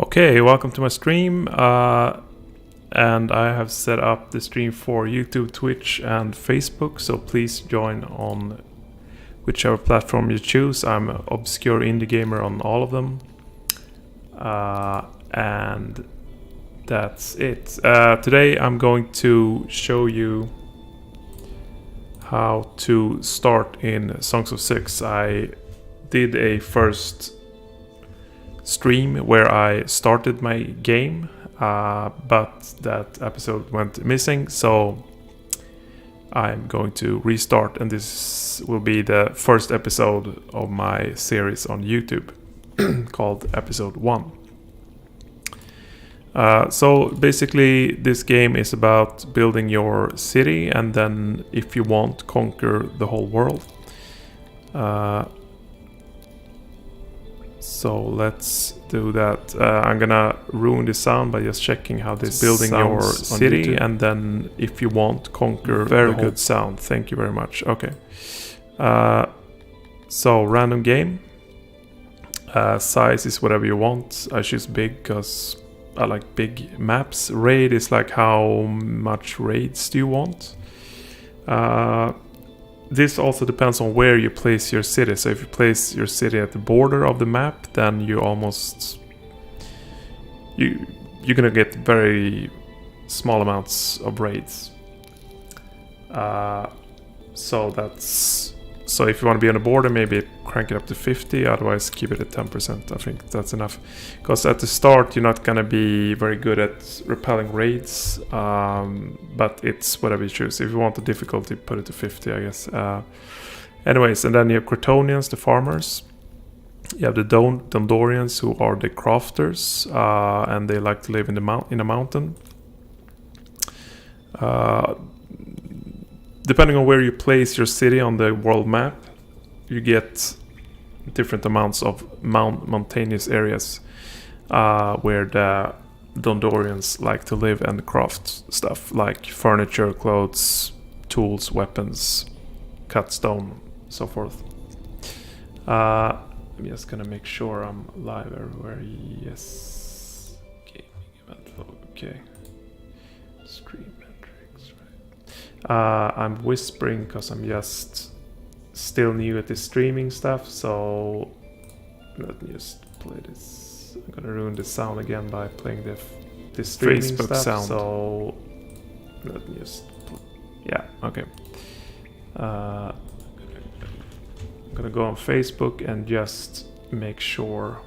Okay, welcome to my stream. And I have set up the stream for YouTube, Twitch, and Facebook. So please join on whichever platform you choose. I'm an obscure indie gamer on all of them. And that's it. Today I'm going to show you how to start in Songs of Syx. I did a first stream where I started my game, but that episode went missing, so I'm going to restart, and this will be the first episode of my series on YouTube called episode 1. So basically this game is about building your city and then, if you want, conquer the whole world. So let's do that. I'm gonna ruin the sound by just checking how this building your city, and then if you want, conquer very good sound. Thank you very much. Okay. So random game. Size is whatever you want. I choose big because I like big maps. Raid is like how much raids do you want. This also depends on where you place your city. So if you place your city at the border of the map, then you you're gonna get very small amounts of raids. So if you want to be on the border, maybe crank it up to 50. Otherwise, keep it at 10%. I think that's enough. Because at the start, you're not gonna be very good at repelling raids. But it's whatever you choose. If you want the difficulty, put it to 50, I guess. Anyways, and then you have Crotonians, the farmers. You have the Dondorians, who are the crafters, and they like to live in a mountain. Depending on where you place your city on the world map, you get different amounts of mountainous areas where the Dondorians like to live and craft stuff like furniture, clothes, tools, weapons, cut stone, so forth. I'm just gonna make sure I'm live everywhere. Yes. Gaming event. Okay. Stream. I'm whispering because I'm just still new at this streaming stuff, so let me just play this. I'm gonna ruin the sound again by playing this streaming Facebook stuff, sound. So let me just yeah, okay. I'm gonna go on Facebook and just make sure.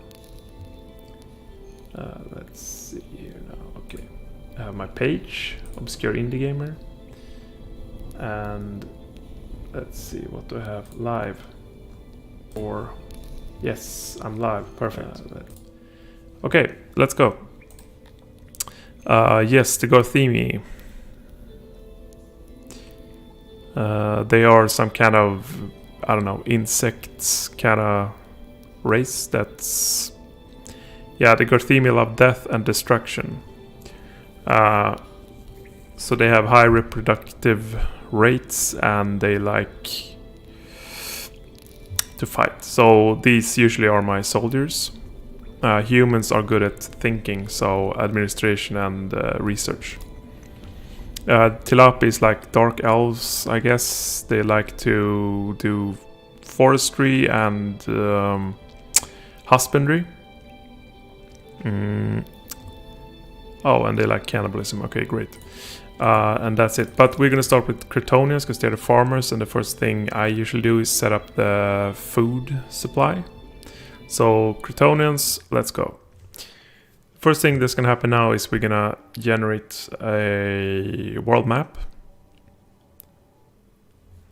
Let's see here now. Okay, I have my page, Obscure Indie Gamer. And let's see, what do I have live? Or yes, I'm live. Perfect. Okay, let's go. Yes, the Gorthimi. They are some kind of, I don't know, insects kind of race. That's, yeah, the Gorthimi love death and destruction. So they have high reproductive rates and they like to fight. So these usually are my soldiers. Humans are good at thinking, so administration and research. Tilapi is like dark elves, I guess. They like to do forestry and husbandry. Oh, and they like cannibalism. Okay, great. And that's it. But we're gonna start with Crotonians because they're the farmers, and the first thing I usually do is set up the food supply. So Crotonians, let's go. First thing that's gonna happen now is we're gonna generate a world map,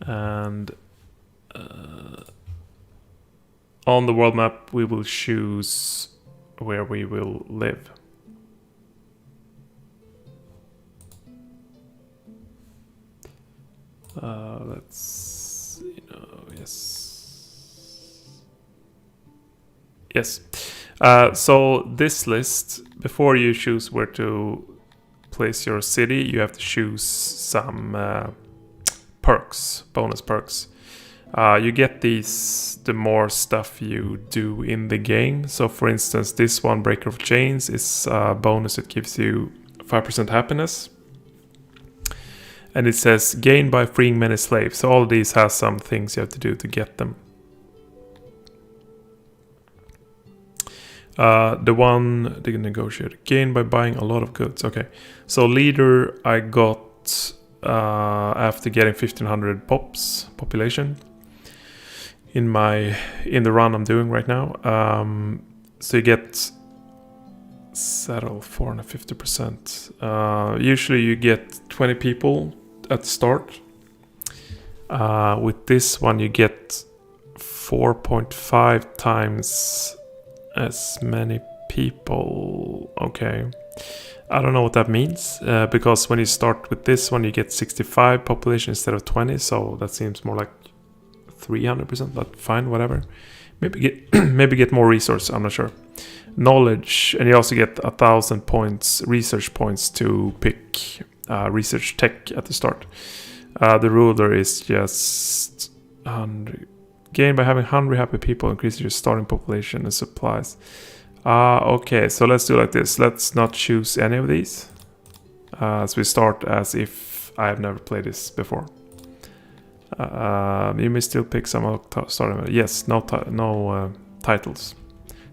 and on the world map we will choose where we will live. Let's see now. Yes. So this list, before you choose where to place your city, you have to choose some perks, bonus perks. You get these the more stuff you do in the game. So for instance, this one, Breaker of Chains, is a bonus. It gives you 5% happiness. And it says, gain by freeing many slaves. So all of these has some things you have to do to get them. The one, the negotiator, gain by buying a lot of goods. Okay, so leader I got after getting 1500 population in the run I'm doing right now. So you get settle 450%. Usually you get 20 people at the start. With this one you get 4.5 times as many people. Okay, I don't know what that means, because when you start with this one you get 65 population instead of 20, so that seems more like 300%, but fine, whatever. Maybe get more resource, I'm not sure. Knowledge, and you also get 1,000 points, research points, to pick research tech at the start. The ruler is just 100. Gain by having hungry, happy people, increases your starting population and supplies. Okay, so let's do like this. Let's not choose any of these. So we start as if I have never played this before. You may still pick some starting. Yes, no titles.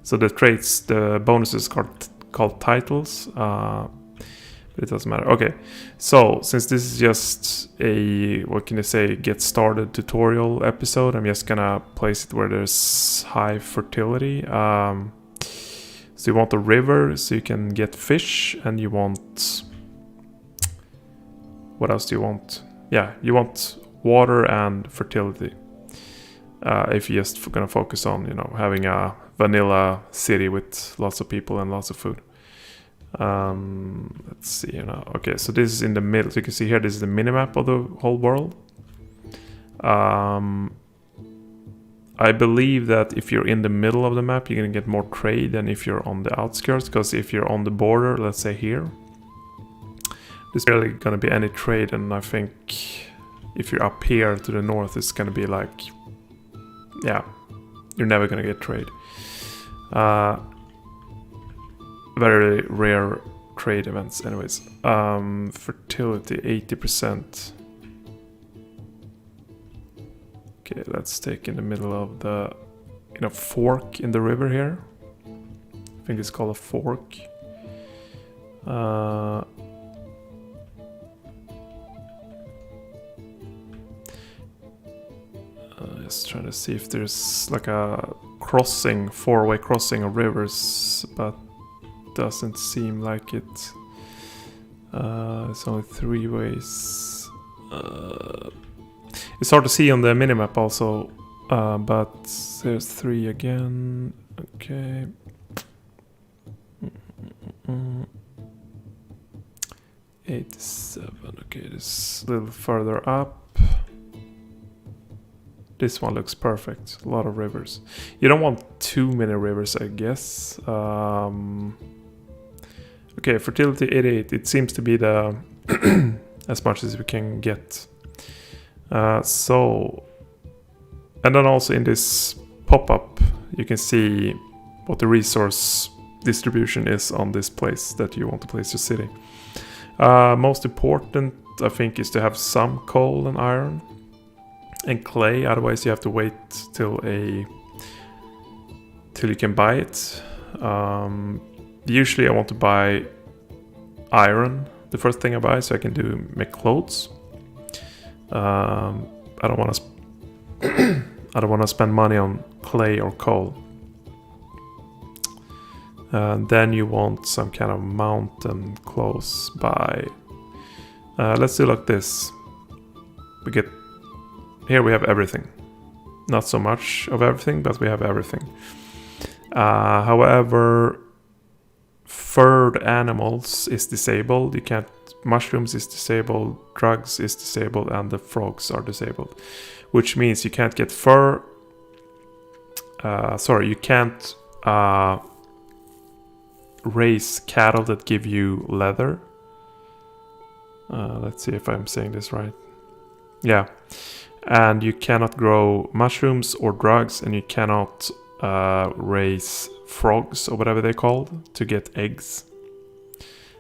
So the traits, the bonuses called titles. It doesn't matter. Okay, so since this is just a, what can I say, get started tutorial episode, I'm just gonna place it where there's high fertility. So you want a river so you can get fish, and you want, what else do you want? Yeah, you want water and fertility. If you're just gonna focus on, having a vanilla city with lots of people and lots of food. Let's see, okay, so this is in the middle. So you can see here, this is the minimap of the whole world. I believe that if you're in the middle of the map, you're gonna get more trade than if you're on the outskirts, because if you're on the border, let's say here, there's barely gonna be any trade, and I think if you're up here to the north, it's gonna be like, yeah, you're never gonna get trade. Very rare trade events anyways. Fertility 80%. Okay, let's take in the middle of the fork in the river here. I think it's called a fork. Just trying to see if there's like a crossing, four-way crossing of rivers, but doesn't seem like it. It's only 3 ways. It's hard to see on the minimap also, but there's 3 again. Okay. 87. Okay, this a little further up. This one looks perfect. A lot of rivers. You don't want too many rivers, I guess. Okay, fertility 88. It seems to be the as much as we can get. So, and then also in this pop-up, you can see what the resource distribution is on this place that you want to place your city. Most important, I think, is to have some coal and iron and clay. Otherwise, you have to wait till you can buy it. Usually I want to buy iron the first thing I buy, so I can make clothes. I don't want to spend money on clay or coal. Then you want some kind of mountain close by. Let's do like this. Here we have everything. Not so much of everything, but we have everything. However, furred animals is disabled. You can't. Mushrooms is disabled. Drugs is disabled, and the frogs are disabled, which means you can't get fur. You can't raise cattle that give you leather. Let's see if I'm saying this right. Yeah. And you cannot grow mushrooms or drugs, and you cannot raise frogs or whatever they're called to get eggs.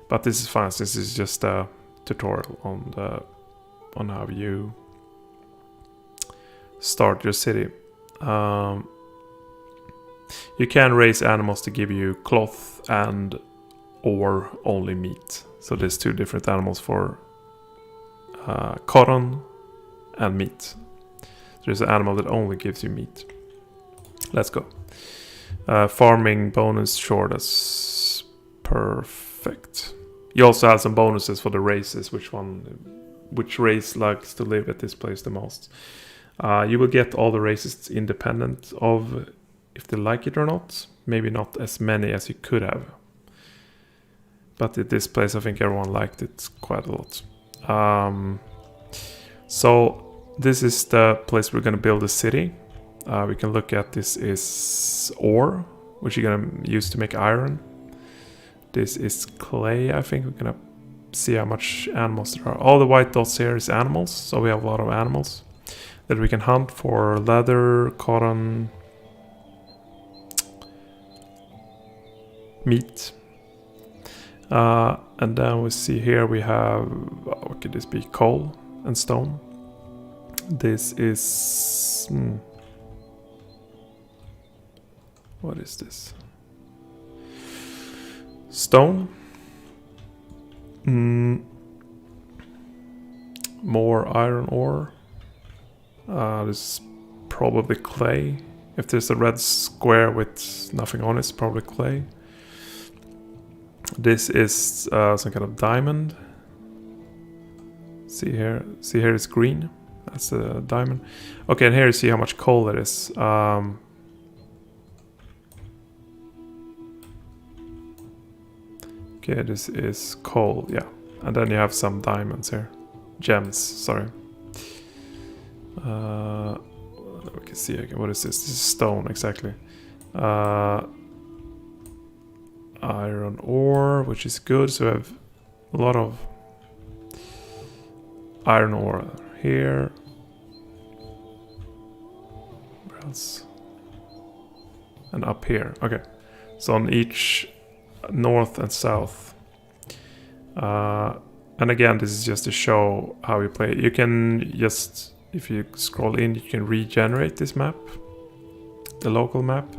But this is fine. This is just a tutorial on how you start your city. You can raise animals to give you cloth and or only meat. So there's two different animals for cotton and meat. There's an animal that only gives you meat. Let's go. Farming bonus, sure, that's perfect. You also have some bonuses for the races, which race likes to live at this place the most. You will get all the races independent of if they like it or not. Maybe not as many as you could have. But at this place, I think everyone liked it quite a lot. So this is the place we're going to build a city. We can look at this is ore, which you're going to use to make iron. This is clay, I think. We're going to see how much animals there are. All the white dots here is animals, so we have a lot of animals that we can hunt for leather, cotton, meat. And then we see here we have, what could this be? Coal and stone. This is... what is this? Stone. More iron ore. This is probably clay. If there's a red square with nothing on it, it's probably clay. This is some kind of diamond. See here it's green. That's a diamond. Okay, and here you see how much coal there is. Okay, this is coal, yeah. And then you have some diamonds here. Gems, sorry. We can see again. What is this? This is stone, exactly. Iron ore, which is good. So we have a lot of iron ore here. Where else? And up here. Okay. So on each north and south. And again, this is just to show how you play. You can just, if you scroll in, you can regenerate this map, the local map.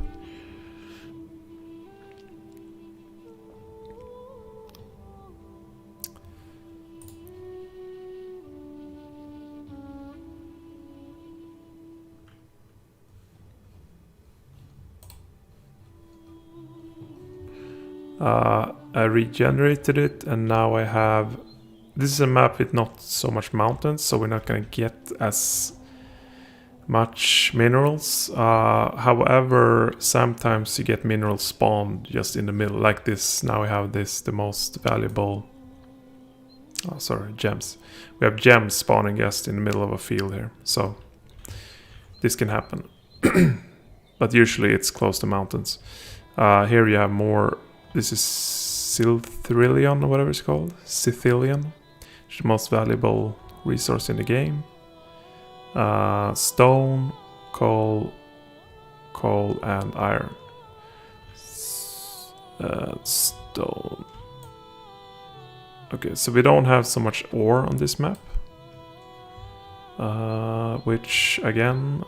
I regenerated it, and now I have... This is a map with not so much mountains, so we're not going to get as much minerals. However, sometimes you get minerals spawned just in the middle, like this. Now we have this, the most valuable... Oh, sorry, gems. We have gems spawning just in the middle of a field here, so this can happen. But usually it's close to mountains. Here you have more... This is Silthrillion, or whatever it's called. Scythian. It's the most valuable resource in the game. Stone, coal, and iron. Stone. Okay, so we don't have so much ore on this map. Which, again,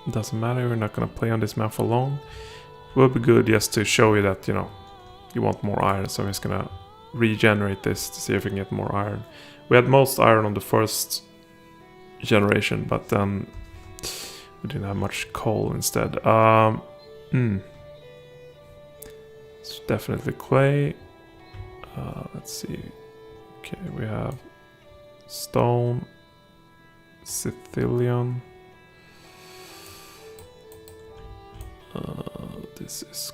doesn't matter. We're not going to play on this map for long. It will be good just to show you that, you know, you want more iron, so I'm just gonna regenerate this to see if we can get more iron. We had most iron on the first generation, but then we didn't have much coal instead. It's definitely clay. Let's see. Okay, we have stone, Scythian. This is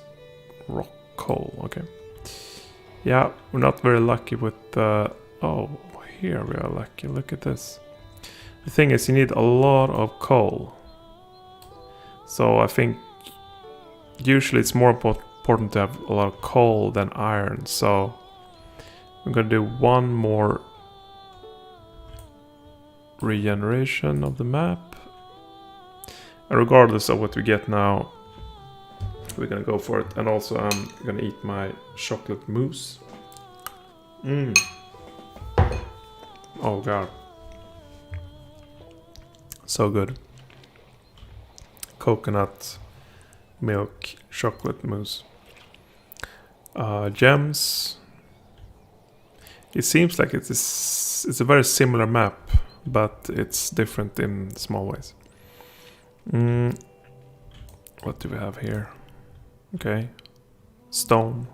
rock. Coal, okay. Yeah, we're not very lucky with oh, here we are lucky. Look at this. The thing is, you need a lot of coal. So I think usually it's more important to have a lot of coal than iron. So I'm gonna do one more regeneration of the map, And regardless of what we get now, we're gonna go for it. And also I'm gonna eat my chocolate mousse. Oh god. So good. Coconut milk chocolate mousse. Gems. It seems like it's a very similar map, but it's different in small ways. What do we have here? Okay. Stone.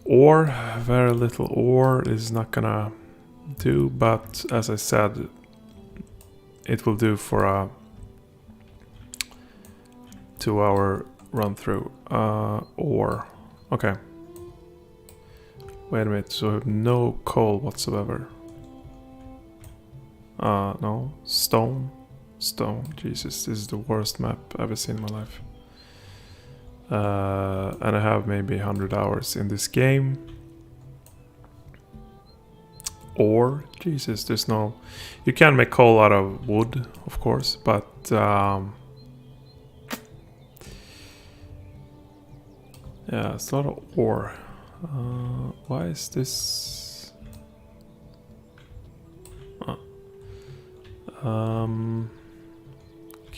Ore. Very little ore is not gonna do, but as I said, it will do for a 2-hour run through. Ore. Okay. Wait a minute, so I have no coal whatsoever. No. Stone. Jesus, this is the worst map I've ever seen in my life. And I have maybe 100 hours in this game. Or, Jesus, there's no... You can make coal out of wood, of course, but... yeah, it's a lot of ore. Why is this...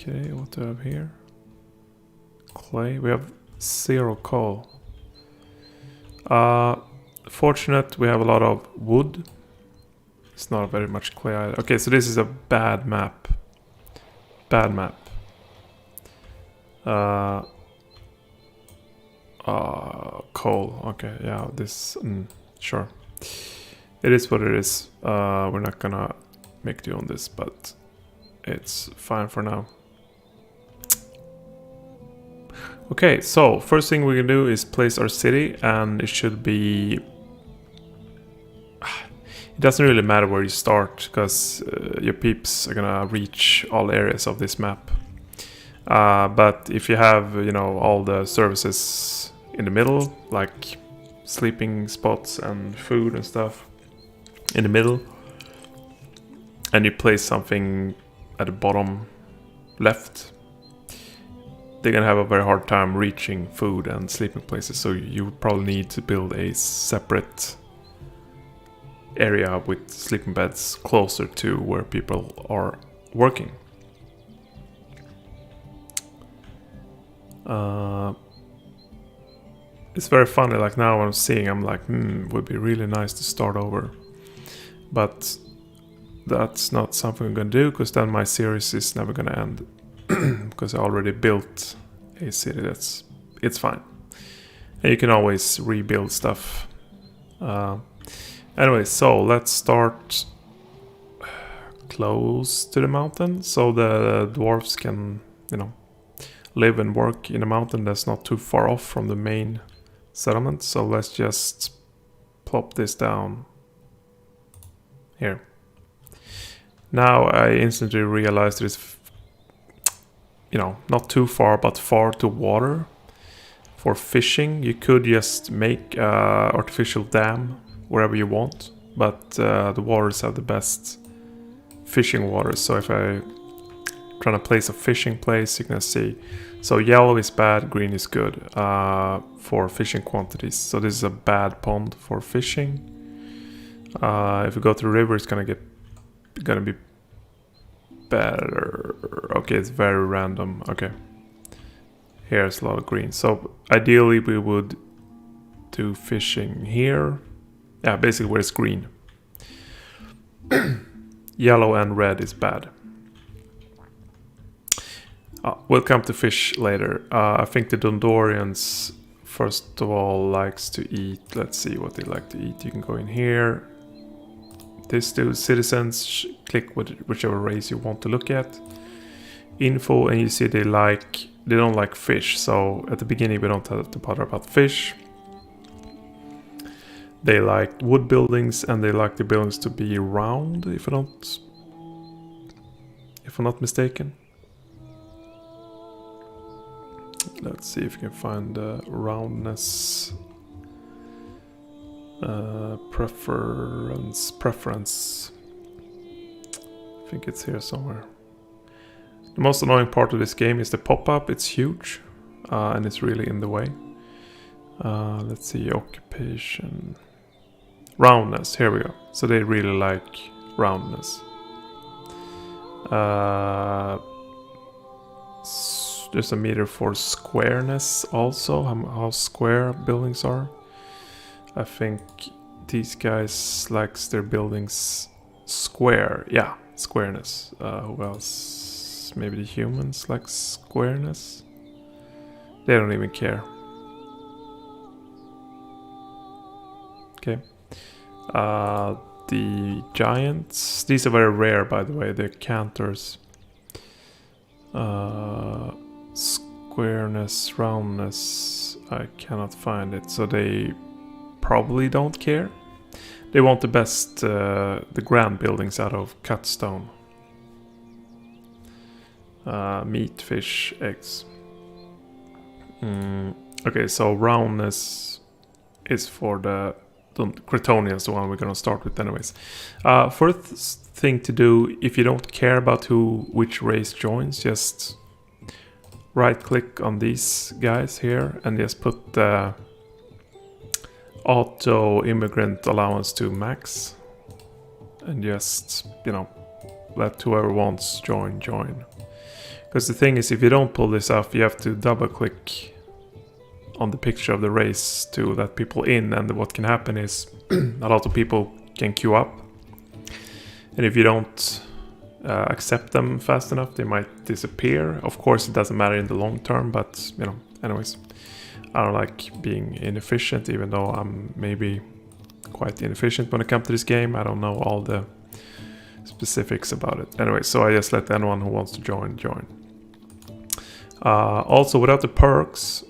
Okay, what do I have here? Clay. We have 0 coal. Fortunate, we have a lot of wood. It's not very much clay either. Okay, so this is a bad map. Coal. Okay, yeah, this... sure. It is what it is. We're not gonna make do on this, but it's fine for now. Okay, so first thing we can do is place our city, and it should be... It doesn't really matter where you start, because your peeps are gonna reach all areas of this map. But if you have, you know, all the services in the middle, like sleeping spots and food and stuff in the middle, and you place something at the bottom left, they're gonna have a very hard time reaching food and sleeping places, so you probably need to build a separate area with sleeping beds closer to where people are working. It's very funny, like now I'm seeing, I'm like, it would be really nice to start over. But that's not something I'm gonna do, because then my series is never gonna end. Because I already built a city. It's fine, and you can always rebuild stuff. Anyway, so let's start close to the mountain, so the dwarves can, you know, live and work in a mountain that's not too far off from the main settlement. So let's just plop this down here. Now I instantly realized it's, you know, not too far, but far to water for fishing. You could just make an artificial dam wherever you want, but the waters have the best fishing waters. So if I try to place a fishing place, you can see. So yellow is bad, green is good for fishing quantities. So this is a bad pond for fishing. If we go to the river, it's gonna be better. Okay, it's very random. Okay, here's a lot of green. So ideally we would do fishing here. Yeah, basically where it's green. Yellow and red is bad. We'll come to fish later. I think the Dondorians first of all likes to eat. Let's see what they like to eat. You can go in here. This do citizens, click whichever race you want to look at. Info, and you see they don't like fish. So at the beginning we don't have to bother about fish. They like wood buildings, and they like the buildings to be round, if I'm not mistaken. Let's see if you can find the roundness preference. I think it's here somewhere. The most annoying part of this game is the pop-up. It's huge, and it's really in the way. Let's see, occupation. Roundness, here we go. So they really like roundness. There's a meter for squareness also, how square buildings are. I think these guys likes their buildings square. Yeah, squareness. Who else? Maybe the humans like squareness. They don't even care. Okay. The giants. These are very rare, by the way. They're cantors. Squareness, roundness. I cannot find it. So they probably don't care. They want the best, the grand buildings out of cut stone. Meat, fish, eggs. Okay, so roundness is for the Cretonians, the one we're gonna start with anyways. First thing to do, if you don't care about which race joins, just right click on these guys here and just put the auto immigrant allowance to max, and just, you know, let whoever wants join. Because the thing is, if you don't pull this off, you have to double click on the picture of the race to let people in, and what can happen is a lot of people can queue up, and if you don't accept them fast enough, they might disappear. Of course, it doesn't matter in the long term, but, you know, anyways, I don't like being inefficient, even though I'm maybe quite inefficient when it comes to this game. I don't know all the specifics about it. Anyway, so I just let anyone who wants to join. Also, without the perks,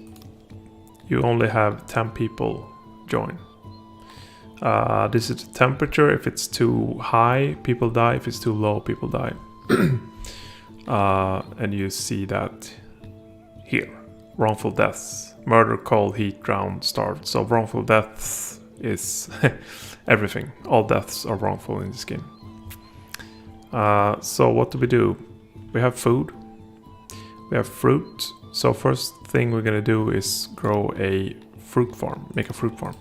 you only have 10 people join. This is the temperature. If it's too high, people die. If it's too low, people die. And you see that here. Wrongful deaths. Murder, cold, heat, drown, starved. So wrongful deaths is everything. All deaths are wrongful in this game. So what do? We have food. We have fruit. So first thing we're gonna do is grow a fruit farm. Make a fruit farm.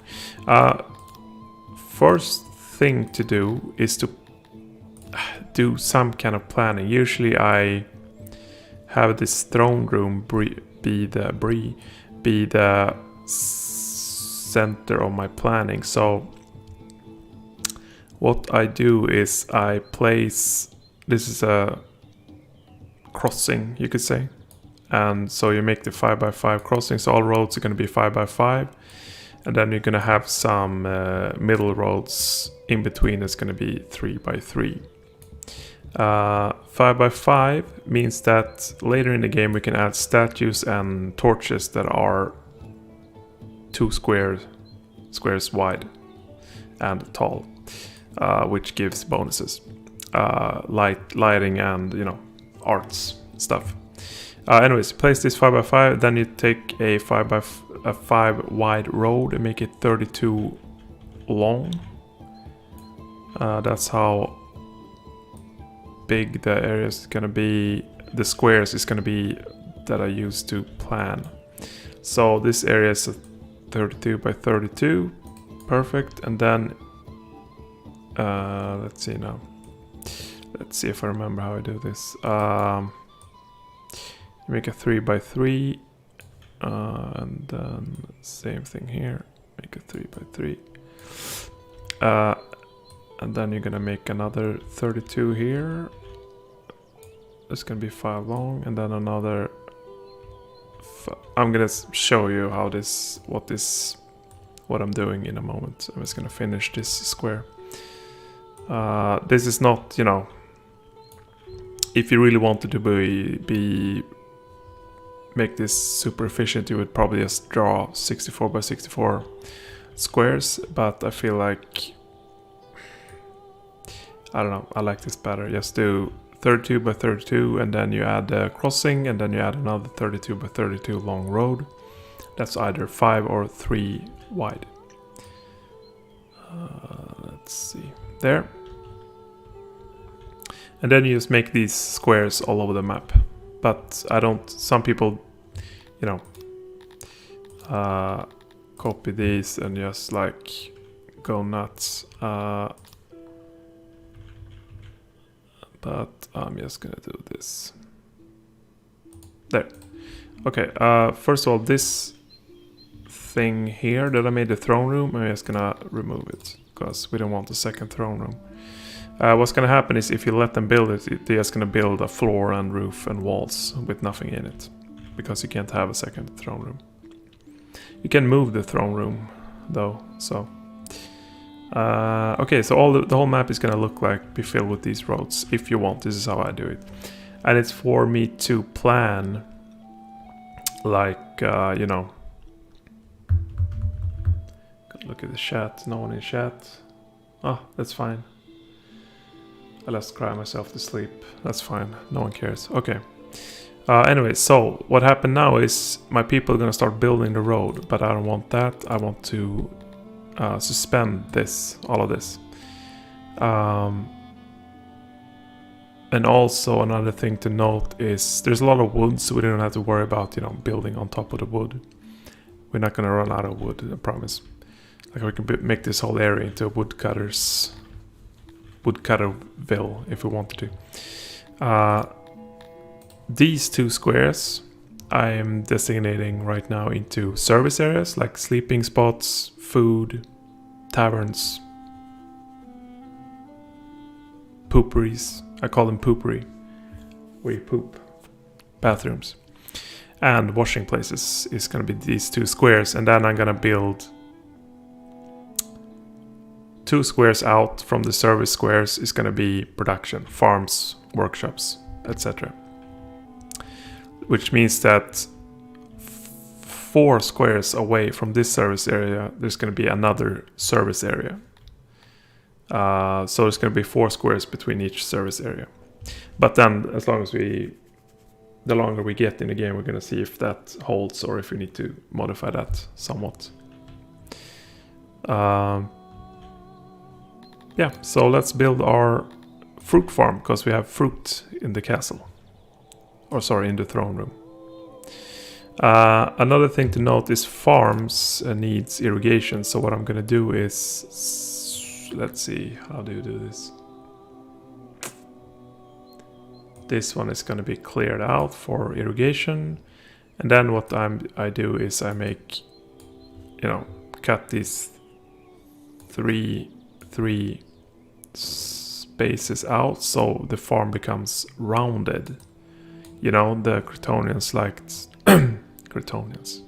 First thing to do is to do some kind of planning. Usually I have this throne room be the center of my planning. So what I do is I place, this is a crossing, you could say, and so you make the 5x5 crossing, so all roads are going to be 5x5, and then you're going to have some middle roads in between that's going to be 3x3. 5x5 means that later in the game we can add statues and torches that are 2 squares wide and tall, which gives bonuses, lighting and, you know, arts stuff. Anyways, place this 5x5, then you take a 5x5 wide road and make it 32 long. That's how big the area is gonna be. The squares is gonna be that I use to plan. So this area is a 32 by 32, perfect. And then let's see now. Let's see if I remember how I do this. Make a 3x3, and then same thing here. Make a 3x3, and then you're gonna make another 32 here. It's gonna be 5 long, and then another. I'm gonna show you how what I'm doing in a moment. I'm just gonna finish this square. This is not, you know, if you really wanted to make this super efficient, you would probably just draw 64 by 64 squares, but I feel like, I don't know, I like this better. Just do 32 by 32, and then you add a crossing, and then you add another 32 by 32 long road. That's either 5 or 3 wide. Let's see, there. And then you just make these squares all over the map. but I don't. Some people, you know, copy these and just like go nuts. But I'm just gonna do this. There. Okay. First of all, this thing here that I made the throne room, I'm just gonna remove it because we don't want a second throne room. What's gonna happen is if you let them build it, they're just gonna build a floor and roof and walls with nothing in it, because you can't have a second throne room. You can move the throne room though, so okay, so the whole map is gonna look like be filled with these roads if you want. This is how I do it, and it's for me to plan, like you know. Look at the chat. No one in chat. Oh, that's fine. I just cry myself to sleep. That's fine. No one cares. Okay. Anyway, so what happened now is my people are gonna start building the road, but I don't want that. I want to suspend this, all of this. And also another thing to note is there's a lot of wood, so we don't have to worry about, you know, building on top of the wood. We're not gonna run out of wood, I promise. Like we can make this whole area into a woodcutterville if we wanted to. These two squares I am designating right now into service areas, like sleeping spots, food, taverns, pooperies. I call them poopery, where you poop, bathrooms, and washing places is going to be these two squares. And then I'm going to build 2 squares out from the service squares is going to be production, farms, workshops, etc. Which means that 4 squares away from this service area, there's going to be another service area. So there's going to be 4 squares between each service area. But then, as long as the longer we get in the game, we're going to see if that holds or if we need to modify that somewhat. Yeah, so let's build our fruit farm, because we have fruit in the castle. Or sorry, in the throne room. Another thing to note is farms needs irrigation. So what I'm going to do is, let's see, how do you do this? This one is going to be cleared out for irrigation. And then what I do is I make, you know, cut these three spaces out so the farm becomes rounded. You know, the Cretonians liked Cretonians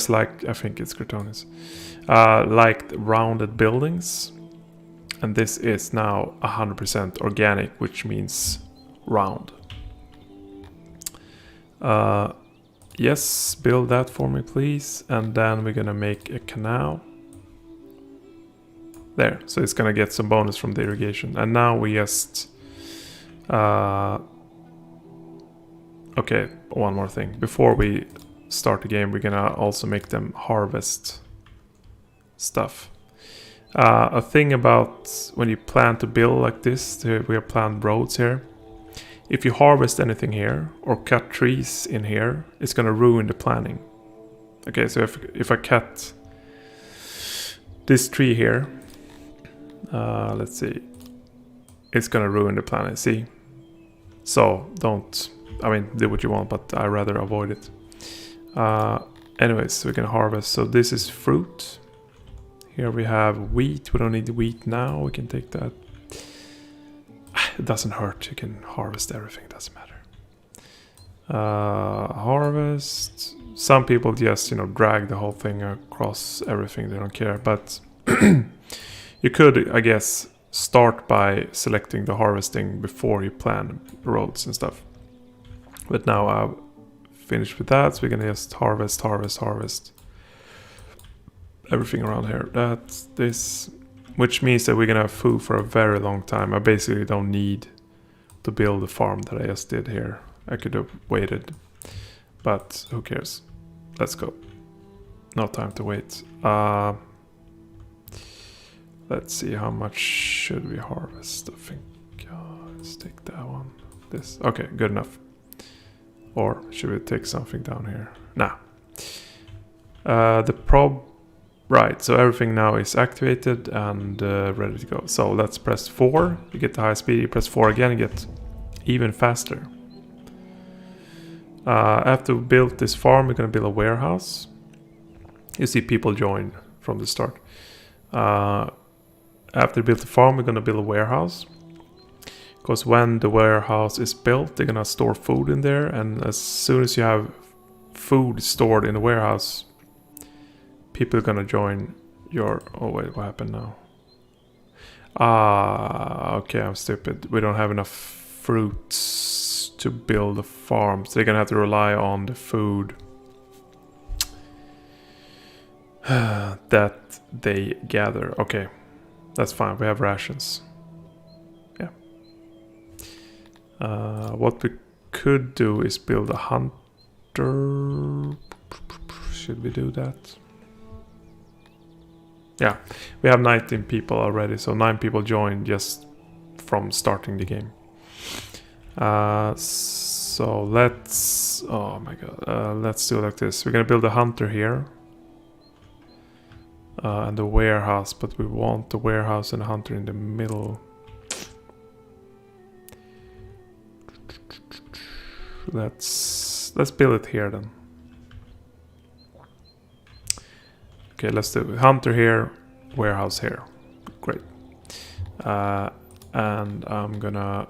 like, I think it's Cretonians, liked rounded buildings, and this is now 100% organic, which means round. Yes, build that for me, please, and then we're gonna make a canal. There, so it's gonna get some bonus from the irrigation. And now we just... okay, one more thing. Before we start the game, we're gonna also make them harvest stuff. A thing about when you plan to build like this, we have planned roads here. If you harvest anything here, or cut trees in here, it's gonna ruin the planning. Okay, so if I cut this tree here, let's see, it's gonna ruin the planet, see? So don't, I mean, do what you want, but I rather avoid it. Anyways, we can harvest. So this is fruit. Here we have wheat. We don't need wheat now. We can take that. It doesn't hurt. You can harvest everything. It doesn't matter. Harvest. Some people just, you know, drag the whole thing across everything. They don't care. But you could, I guess, start by selecting the harvesting before you plan roads and stuff. But now I've finished with that, so we're gonna just harvest everything around here. That's this, which means that we're gonna have food for a very long time. I basically don't need to build the farm that I just did here. I could have waited, but who cares? Let's go. No time to wait. Let's see, how much should we harvest? I think let's take that one. this. Okay, good enough. Or should we take something down here? Nah. Right, so everything now is activated and ready to go. So let's press 4. You get the high speed. You press 4 again, you get even faster. After we built this farm, we're going to build a warehouse. You see people join from the start. After we build the farm, we're going to build a warehouse. Because when the warehouse is built, they're going to store food in there. And as soon as you have food stored in the warehouse, people are going to join your... Oh, wait, what happened now? Okay, I'm stupid. We don't have enough fruits to build a farm. So they're going to have to rely on the food that they gather. Okay, that's fine. We have rations. Yeah. What we could do is build a hunter. Should we do that? Yeah, we have 19 people already, so 9 people joined just from starting the game. So let's... Oh my god. Let's do it like this. We're gonna build a hunter here. And the warehouse, but we want the warehouse and the hunter in the middle. Let's build it here then. Okay, let's do it. Hunter here, warehouse here. Great. And I'm gonna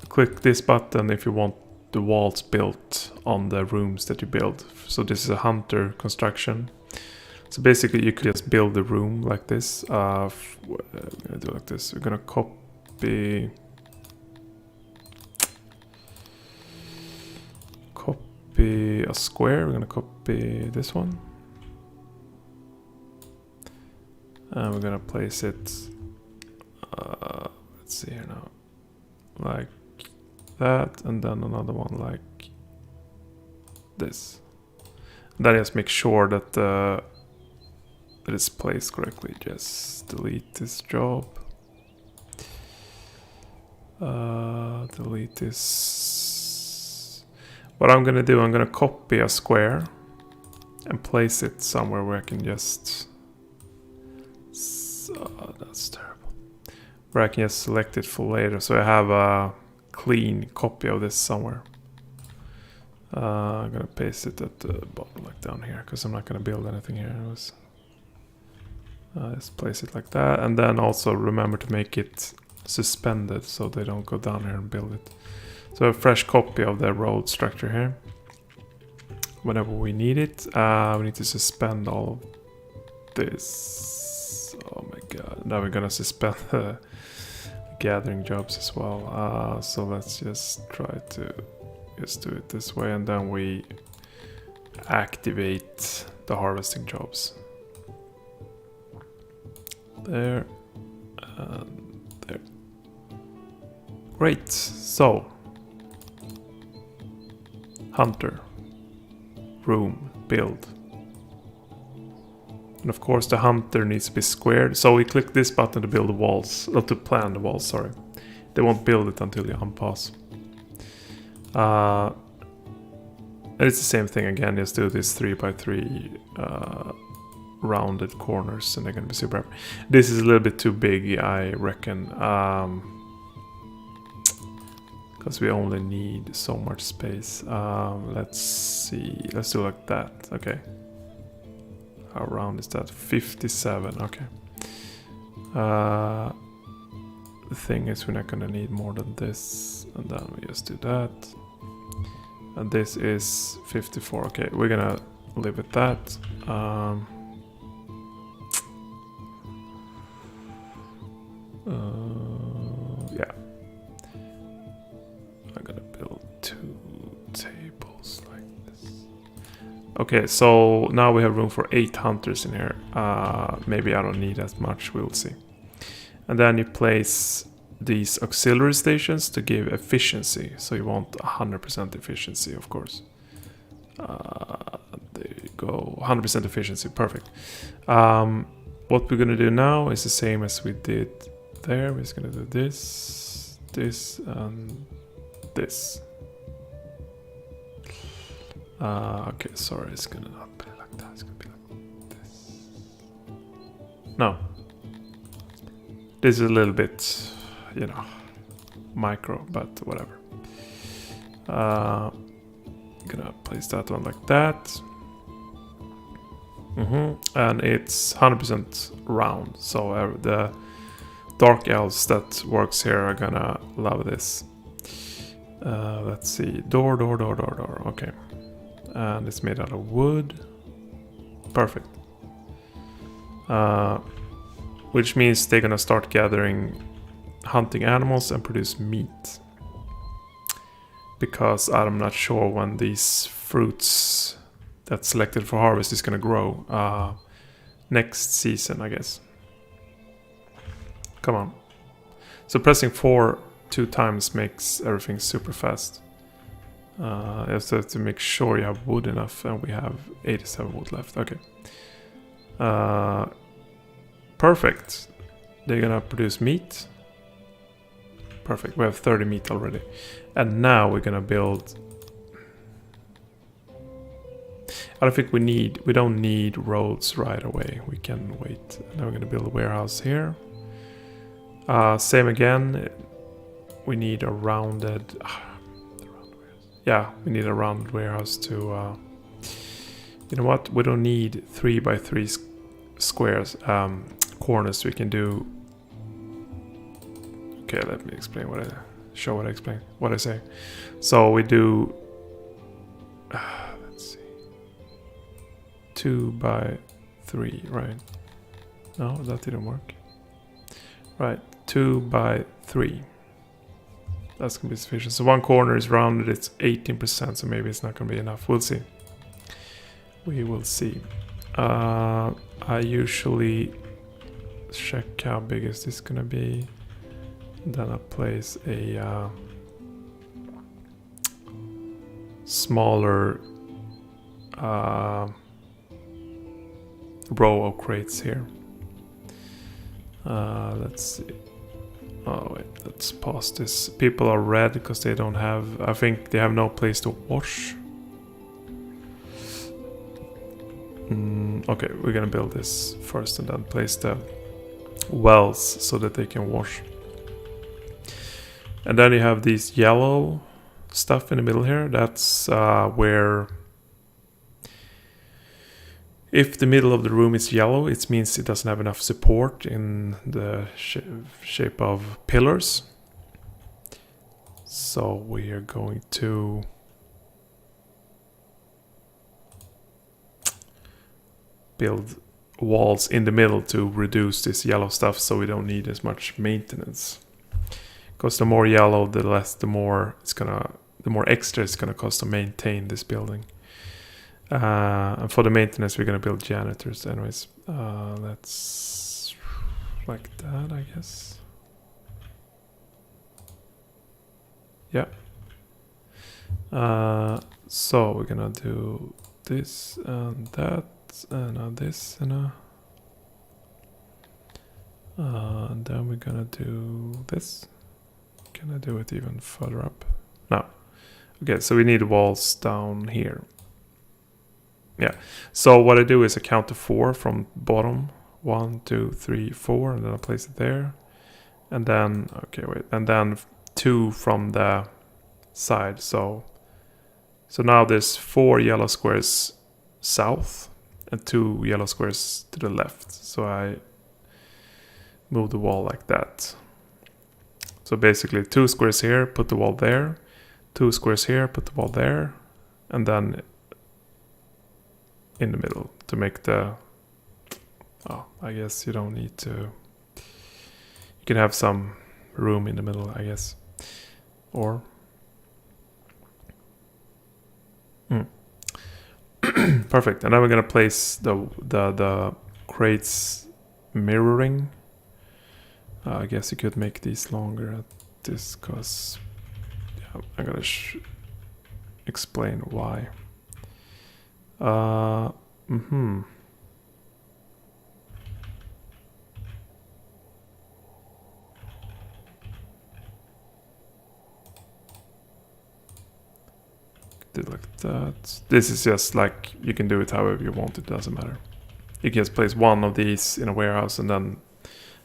click this button if you want the walls built on the rooms that you build. So this is a hunter construction. So basically you could just build the room like this. I'm gonna do it like this. We're gonna copy a square. We're gonna copy this one. And we're gonna place it, let's see here now, like that, and then another one like this. And then just make sure that that it's placed correctly. Just delete this job. Delete this. What I'm gonna do, I'm gonna copy a square and place it somewhere where I can just... Oh, that's terrible. Where I can just select it for later, so I have a clean copy of this somewhere. I'm gonna paste it at the bottom, like down here, because I'm not gonna build anything here. Just place it like that, and then also remember to make it suspended so they don't go down here and build it. So a fresh copy of the road structure here. Whenever we need it, we need to suspend all of this. Oh my god, now we're gonna suspend the gathering jobs as well. So let's just try to just do it this way, and then we activate the harvesting jobs. There and there. Great, so hunter, room, build. And of course the hunter needs to be squared. So we click this button to build the walls, or to plan the walls, sorry. They won't build it until you unpause. And it's the same thing again, just do this 3x3 rounded corners and they're gonna be super happy. This is a little bit too big, I reckon. Because we only need so much space. Let's see, let's do like that, okay. How round is that? 57, okay. The thing is we're not gonna need more than this, and then we just do that. And this is 54, okay, we're gonna live with that. Yeah. I'm gonna build 2 tables like this. Okay, so now we have room for 8 hunters in here. Maybe I don't need as much, we'll see. And then you place these auxiliary stations to give efficiency. So you want 100% efficiency, of course. There you go, 100% efficiency, perfect. What we're gonna do now is the same as we did there. We're just gonna do this, this, and this. Okay, sorry, it's gonna not be like that. It's gonna be like this. No. This is a little bit, you know, micro, but whatever. Gonna place that one like that. And it's 100% round, so the dark elves that works here are gonna love this. Let's see, door. Okay, and it's made out of wood. Perfect. Which means they're gonna start gathering, hunting animals and produce meat. Because I'm not sure when these fruits that's selected for harvest is gonna grow. Next season, I guess. Come on. So pressing 4 2 times makes everything super fast. You have to make sure you have wood enough, and we have 87 wood left. Okay. Perfect. They're gonna produce meat. Perfect. We have 30 meat already. And now we're gonna build... I don't think we don't need roads right away. We can wait. Now we're gonna build a warehouse here. Same again. We need a rounded... yeah, we need a rounded warehouse to... you know what? We don't need 3 by 3 squares, corners. We can do... Okay, let me explain what I say. So we do... let's see. 2 by 3, right? No, that didn't work. Right, 2 by 3. That's gonna be sufficient. So one corner is rounded, it's 18%, so maybe it's not gonna be enough. We'll see. We will see. I usually check how big is this gonna be. Then I place a smaller row of crates here. Let's see. Oh wait, let's pause this. People are red because they don't have... I think they have no place to wash. Okay, we're gonna build this first and then place the wells so that they can wash. And then you have these yellow stuff in the middle here. That's where... If the middle of the room is yellow, it means it doesn't have enough support in the shape of pillars. So we are going to build walls in the middle to reduce this yellow stuff, so we don't need as much maintenance. Because the more yellow, the more extra it's gonna cost to maintain this building. And for the maintenance, we're gonna build janitors anyways. Let's like that, I guess. Yeah. So we're gonna do this and that, and this and then we're gonna do this. Can I do it even further up? No. Okay, so we need walls down here. Yeah, so what I do is I count to 4 from bottom. 1, 2, 3, 4, and then I place it there. And then, okay, wait, and then 2 from the side. So now there's 4 yellow squares south and 2 yellow squares to the left. So I move the wall like that. So basically 2 squares here, put the wall there. 2 squares here, put the wall there. And then in the middle to make the... Oh, I guess you don't need to... You can have some room in the middle, I guess. Or... Perfect. And then we're gonna place the crates mirroring. I guess you could make these longer at this, because yeah, I'm gonna explain why. do it like that. This is just like, you can do it however you want, it doesn't matter. You can just place one of these in a warehouse and then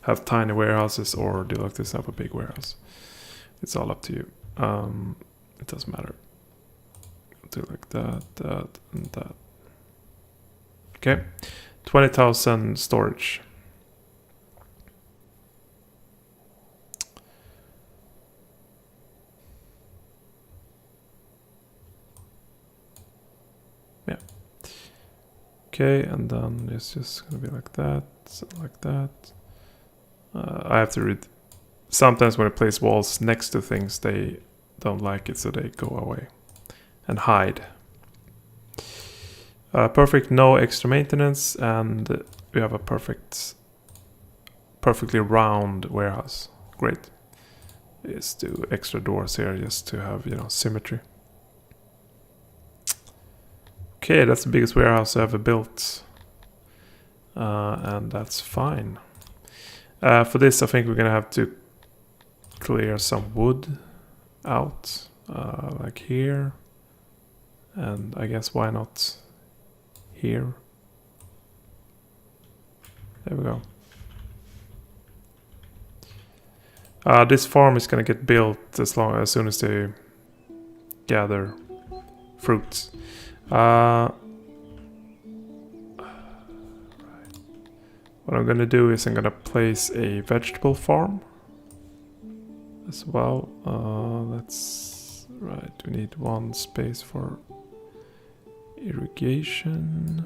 have tiny warehouses, or do like this, have a big warehouse. It's all up to you. It doesn't matter. Do it like that, that, and that. Okay, 20,000 storage. Yeah. Okay, and then it's just gonna be like that, like that. I have to read. Sometimes when I place walls next to things, they don't like it, so they go away and hide. Perfect, no extra maintenance, and we have a perfectly round warehouse. Great. Let's do extra doors here just to have, you know, symmetry. Okay, that's the biggest warehouse I ever built, and that's fine. For this, I think we're gonna have to clear some wood out, like here, and I guess why not here? There we go. This farm is gonna get built as soon as they gather fruits. What I'm gonna do is I'm gonna place a vegetable farm as well. That's right. We need one space for irrigation,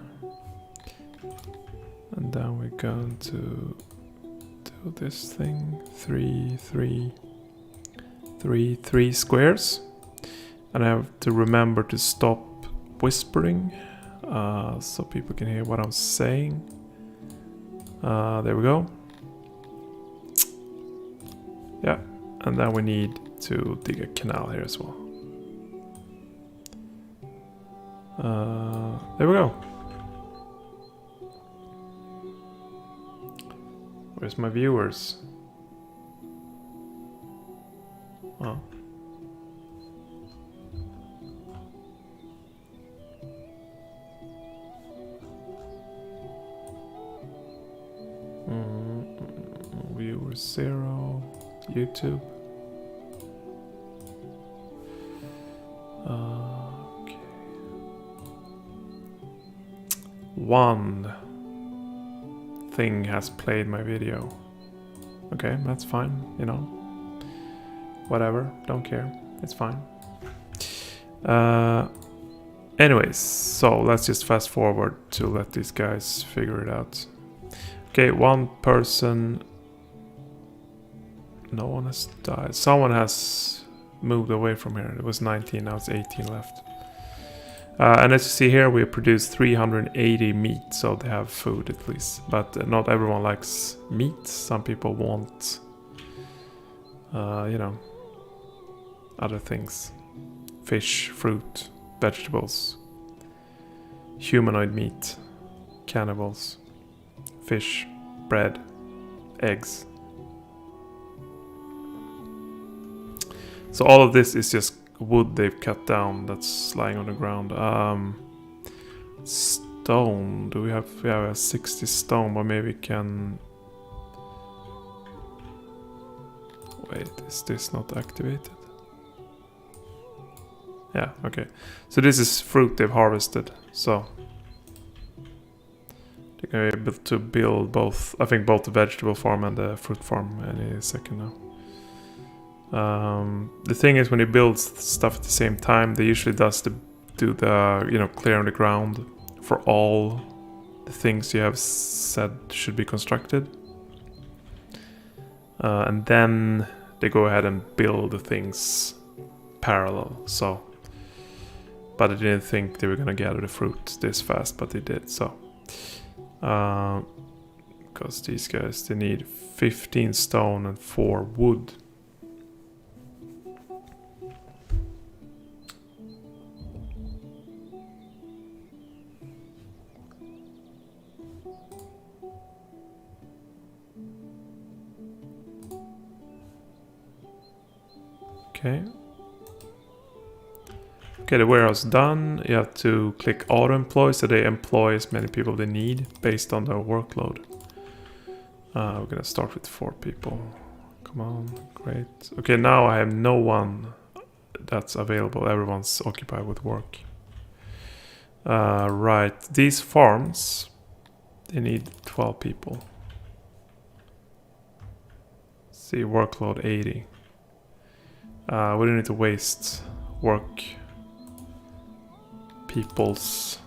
and then we're going to do this thing. 3 squares, and I have to remember to stop whispering so people can hear what I'm saying. There we go. Yeah, and then we need to dig a canal here as well. There we go. Where's my viewers? Oh. Viewers 0. YouTube. Okay. 1 thing has played my video. Okay, that's fine, you know. Whatever, don't care. It's fine. Anyways, so let's just fast forward to let these guys figure it out. Okay, 1 person. No one has died. Someone has moved away from here. It was 19, now it's 18 left. And as you see here, we produced 380 meat, so they have food at least. But not everyone likes meat. Some people want, you know, other things. Fish, fruit, vegetables, humanoid meat, cannibals, fish, bread, eggs. So all of this is just wood they've cut down that's lying on the ground. Stone. Do we have a 60 stone, but maybe we can. Wait, is this not activated? Yeah, okay. So this is fruit they've harvested. So they're gonna be able to build both. I think both the vegetable farm and the fruit farm any second now. The thing is, when you build stuff at the same time, they usually do the, you know, clearing the ground for all the things you have said should be constructed, and then they go ahead and build the things parallel. So, but I didn't think they were gonna gather the fruit this fast, but they did. So, because these guys, they need 15 stone and 4 wood. Okay. Okay, the warehouse done. You have to click auto employ, so they employ as many people they need based on their workload. We're gonna start with 4 people. Come on, great. Okay, now I have no one that's available. Everyone's occupied with work. Right, these farms, they need 12 people. See, workload 80. We don't need to waste work peoples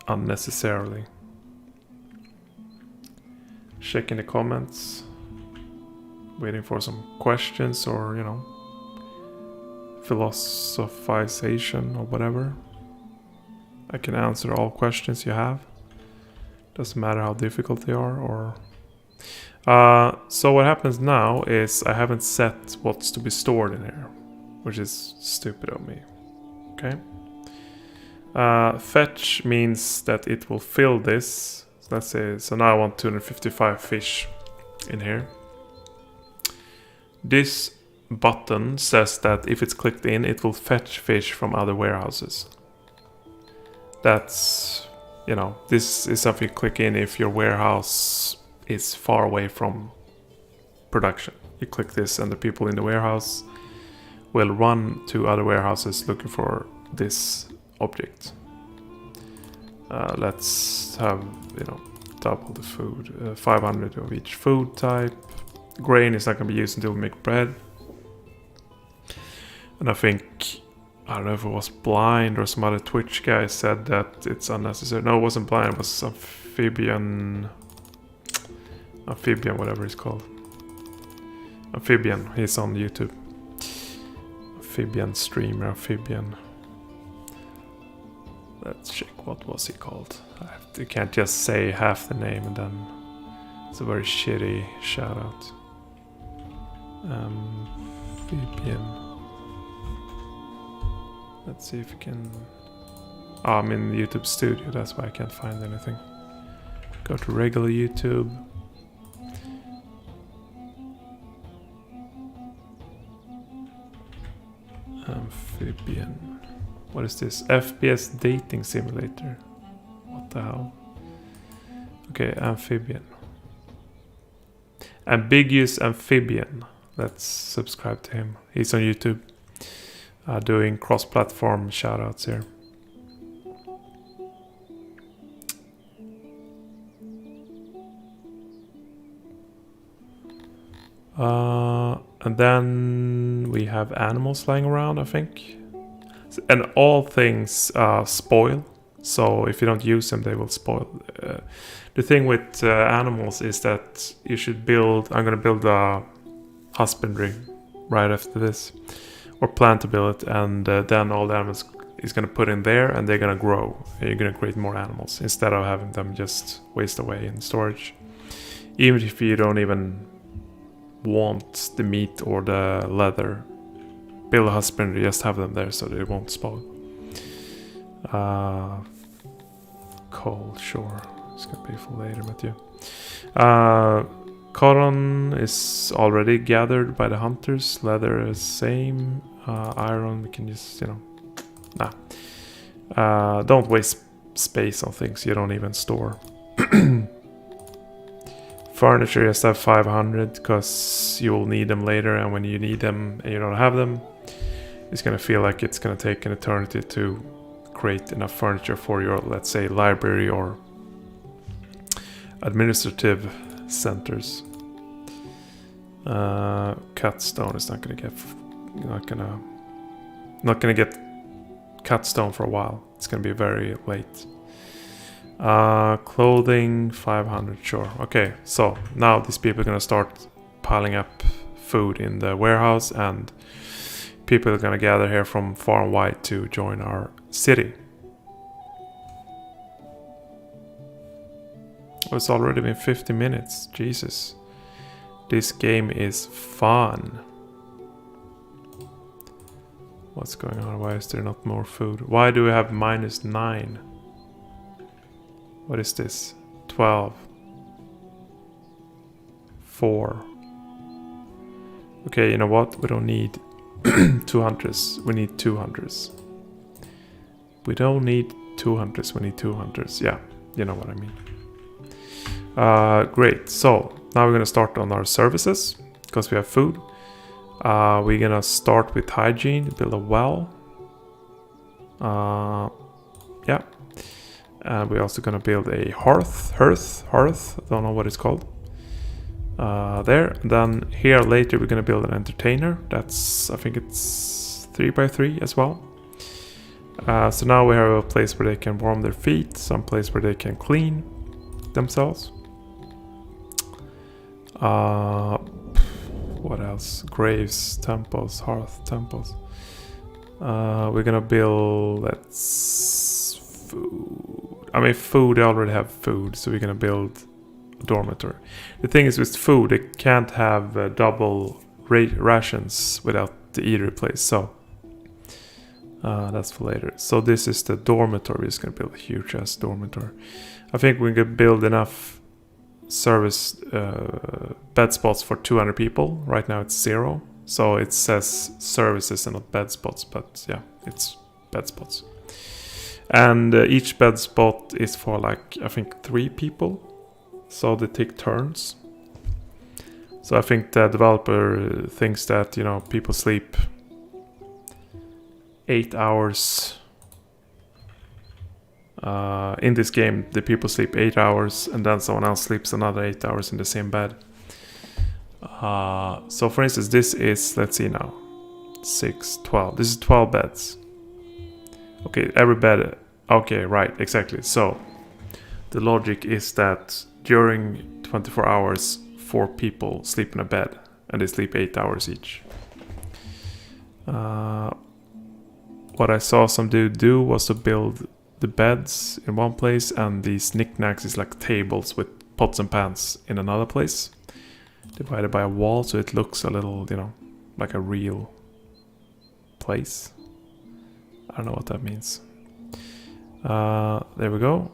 unnecessarily. Checking the comments, waiting for some questions or, you know, philosophization or whatever. I can answer all questions you have. Doesn't matter how difficult they are. Or so what happens now is I haven't set what's to be stored in here, which is stupid of me. Okay. Fetch means that it will fill this. So let's say, so now I want 255 fish in here. This button says that if it's clicked in, it will fetch fish from other warehouses. That's, you know, this is something you click in if your warehouse is far away from production. You click this and the people in the warehouse will run to other warehouses looking for this object. Let's have, you know, double the food. 500 of each food type. Grain is not going to be used until we make bread. And I think, I don't know if it was Blind or some other Twitch guy said that it's unnecessary. No, it wasn't Blind, it was Amphibian, whatever it's called. Amphibian, he's on YouTube. Amphibian streamer, Amphibian. Let's check, what was he called? You can't just say half the name and then it's a very shitty shout out. Amphibian. Let's see if we can... Oh, I'm in the YouTube studio, that's why I can't find anything. Go to regular YouTube. Amphibian. What is this? FPS dating simulator. What the hell? Okay, Amphibian. Ambiguous Amphibian. Let's subscribe to him. He's on YouTube. Doing cross-platform shoutouts here. And then we have animals lying around, I think. And all things spoil. So if you don't use them, they will spoil. The thing with animals is that you should build... I'm going to build a husbandry right after this. Or plan to build it, and then all the animals is going to put in there and they're going to grow. And you're going to create more animals instead of having them just waste away in storage. Even if you don't even want the meat or the leather, build a husbandry, just have them there so they won't spoil. Coal, sure. It's going to be for later, Matthew. Cotton is already gathered by the hunters. Leather is same. Iron, we can just, you know... Nah. Don't waste space on things you don't even store. Furniture, just have 500, because you will need them later, and when you need them and you don't have them, it's going to feel like it's going to take an eternity to create enough furniture for your, let's say, library or administrative centers. Cut stone is not gonna get cut stone for a while. It's gonna be very late. Clothing 500, sure. Okay, so now these people are gonna start piling up food in the warehouse, and people are gonna gather here from far and wide to join our city. Oh, it's already been 50 minutes. Jesus. This game is fun. What's going on? Why is there not more food? Why do we have -9? What is this? 12. 4. Okay, you know what? We don't need 2 hunters. We need 2 hunters. We don't need 2 hunters. We need 2 hunters. Yeah, you know what I mean. Great. So now we're gonna start on our services because we have food. We're gonna start with hygiene. Build a well. Yeah. And we're also gonna build a hearth. Don't know what it's called. There. And then here later we're gonna build an entertainer. That's, I think it's 3x3 as well. So now we have a place where they can warm their feet, some place where they can clean themselves. What else? Graves, temples, hearth, temples. We're gonna build, let's food. I mean food, I already have food, so we're gonna build a dormitory. The thing is with food, it can't have double rations without the eater place, so that's for later. So this is the dormitory. We're just gonna build a huge ass dormitory. I think we can build enough service bed spots for 200 people. Right now it's 0. So it says services and not bed spots, but yeah, it's bed spots. And each bed spot is for like, I think 3 people. So they take turns. So I think the developer thinks that, you know, people sleep 8 hours. In this game, the people sleep 8 hours and then someone else sleeps another 8 hours in the same bed. So for instance, this is, let's see now, 6, 12. This is 12 beds. Okay, every bed. Okay, right, exactly. So the logic is that during 24 hours, 4 people sleep in a bed and they sleep 8 hours each. What I saw some dude do was to build the beds in one place and these knickknacks is like tables with pots and pans in another place, divided by a wall, so it looks a little, you know, like a real place. I don't know what that means. There we go.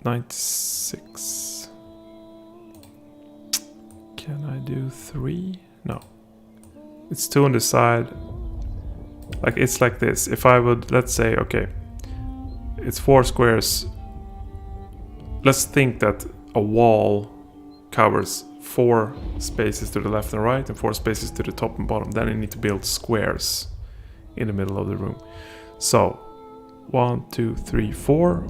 96. Can I do 3? No. It's 2 on the side. Like, it's like this. If I would, let's say, okay, it's 4 squares. Let's think that a wall covers 4 spaces to the left and right and 4 spaces to the top and bottom. Then you need to build squares in the middle of the room. So 1, 2, 3, 4.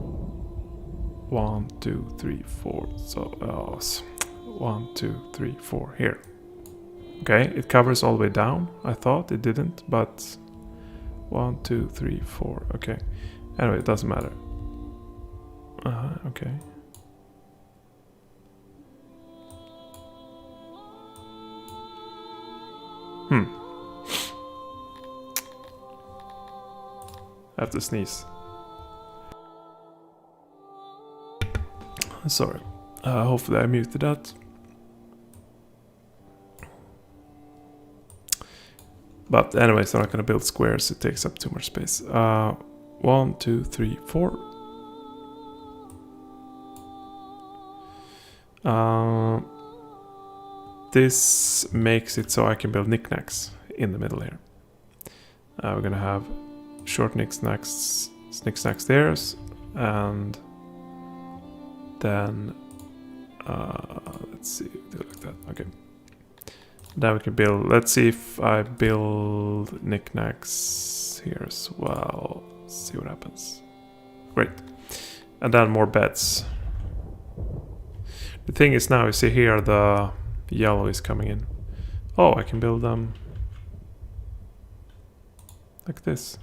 1, 2, 3, 4. So 1, 2, 3, 4 here. Okay, it covers all the way down. I thought it didn't, but 1, 2, 3, 4. Okay. Anyway, it doesn't matter. Okay. I have to sneeze. Sorry. Hopefully I muted that. But anyways, I'm not gonna build squares. It takes up too much space. 1, 2, 3, 4. This makes it so I can build knickknacks in the middle here. We're gonna have short knickknacks there, and then let's see, do it like that. Okay. Then we can build. Let's see if I build knickknacks here as well. See what happens. Great. And then more beds. The thing is now, you see here the yellow is coming in. Oh, I can build them like this.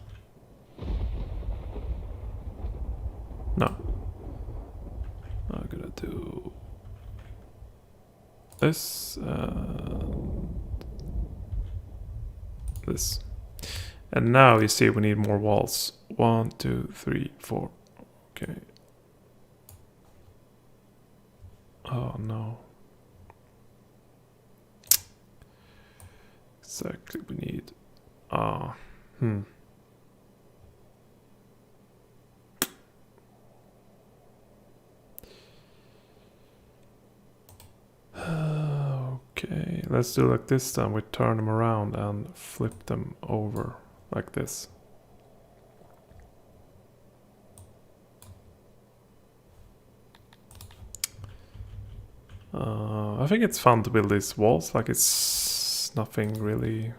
No. I'm gonna do this. This. And now you see we need more walls. 1, 2, 3, 4. Okay. Oh no. Exactly, we need. Okay, let's do like this then. We turn them around and flip them over like this. I think it's fun to build these walls, like it's nothing really...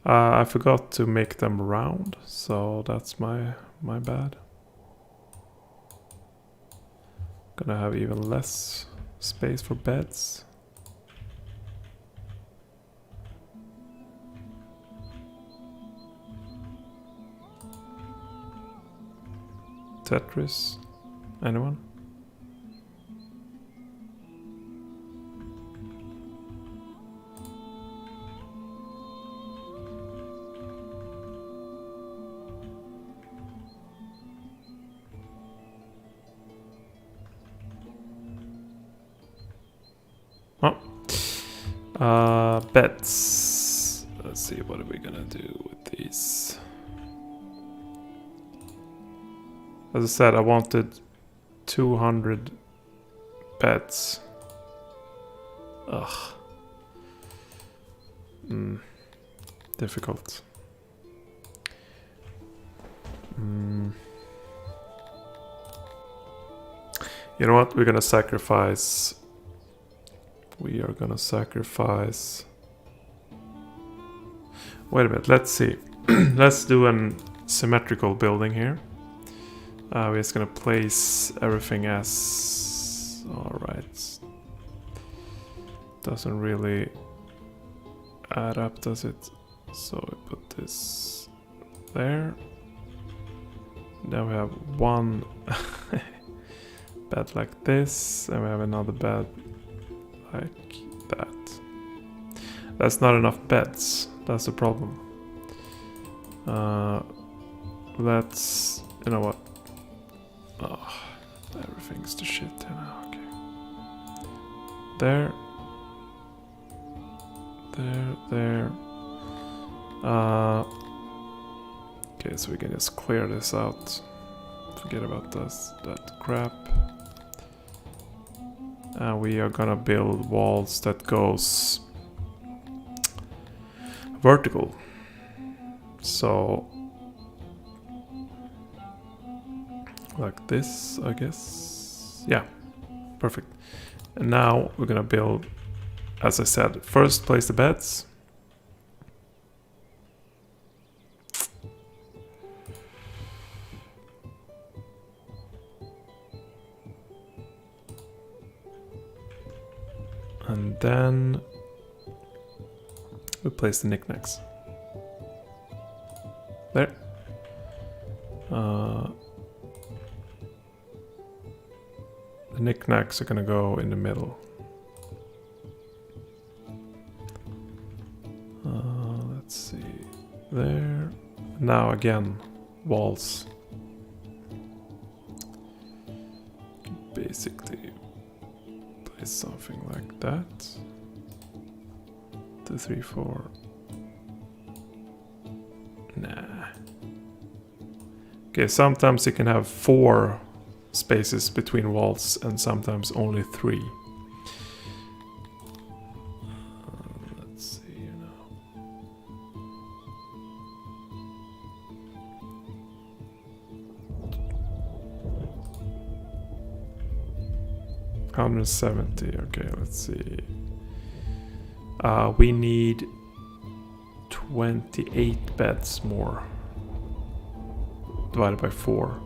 I forgot to make them round, so that's my bad. Gonna have even less space for beds. Tetris? Anyone? Beds. Let's see, what are we gonna do with these? As I said, I wanted 200 beds. Ugh. Difficult. You know what? We're gonna sacrifice. We are gonna sacrifice. Wait a minute, let's see. Let's do an symmetrical building here. We're just gonna place everything as... Alright. Doesn't really add up, does it? So we put this there. Then we have one bed like this, and we have another bed like that. That's not enough beds. That's the problem. Let's... You know what? Oh, everything's the shit here now. Okay. There. There. Okay, so we can just clear this out. Forget about that crap. And we are gonna build walls that goes vertical. So like this, I guess. Yeah, perfect. And now we're gonna build, as I said, first place the beds. And then we place the knickknacks. There. The knickknacks are gonna go in the middle. Let's see. There. Now again, walls. Basically place something like that. 2, 3, 4. Nah. Okay, sometimes you can have 4 spaces between walls and sometimes only 3. Let's see here now. $170. Okay, let's see. We need 28 beds more. Divided by 4.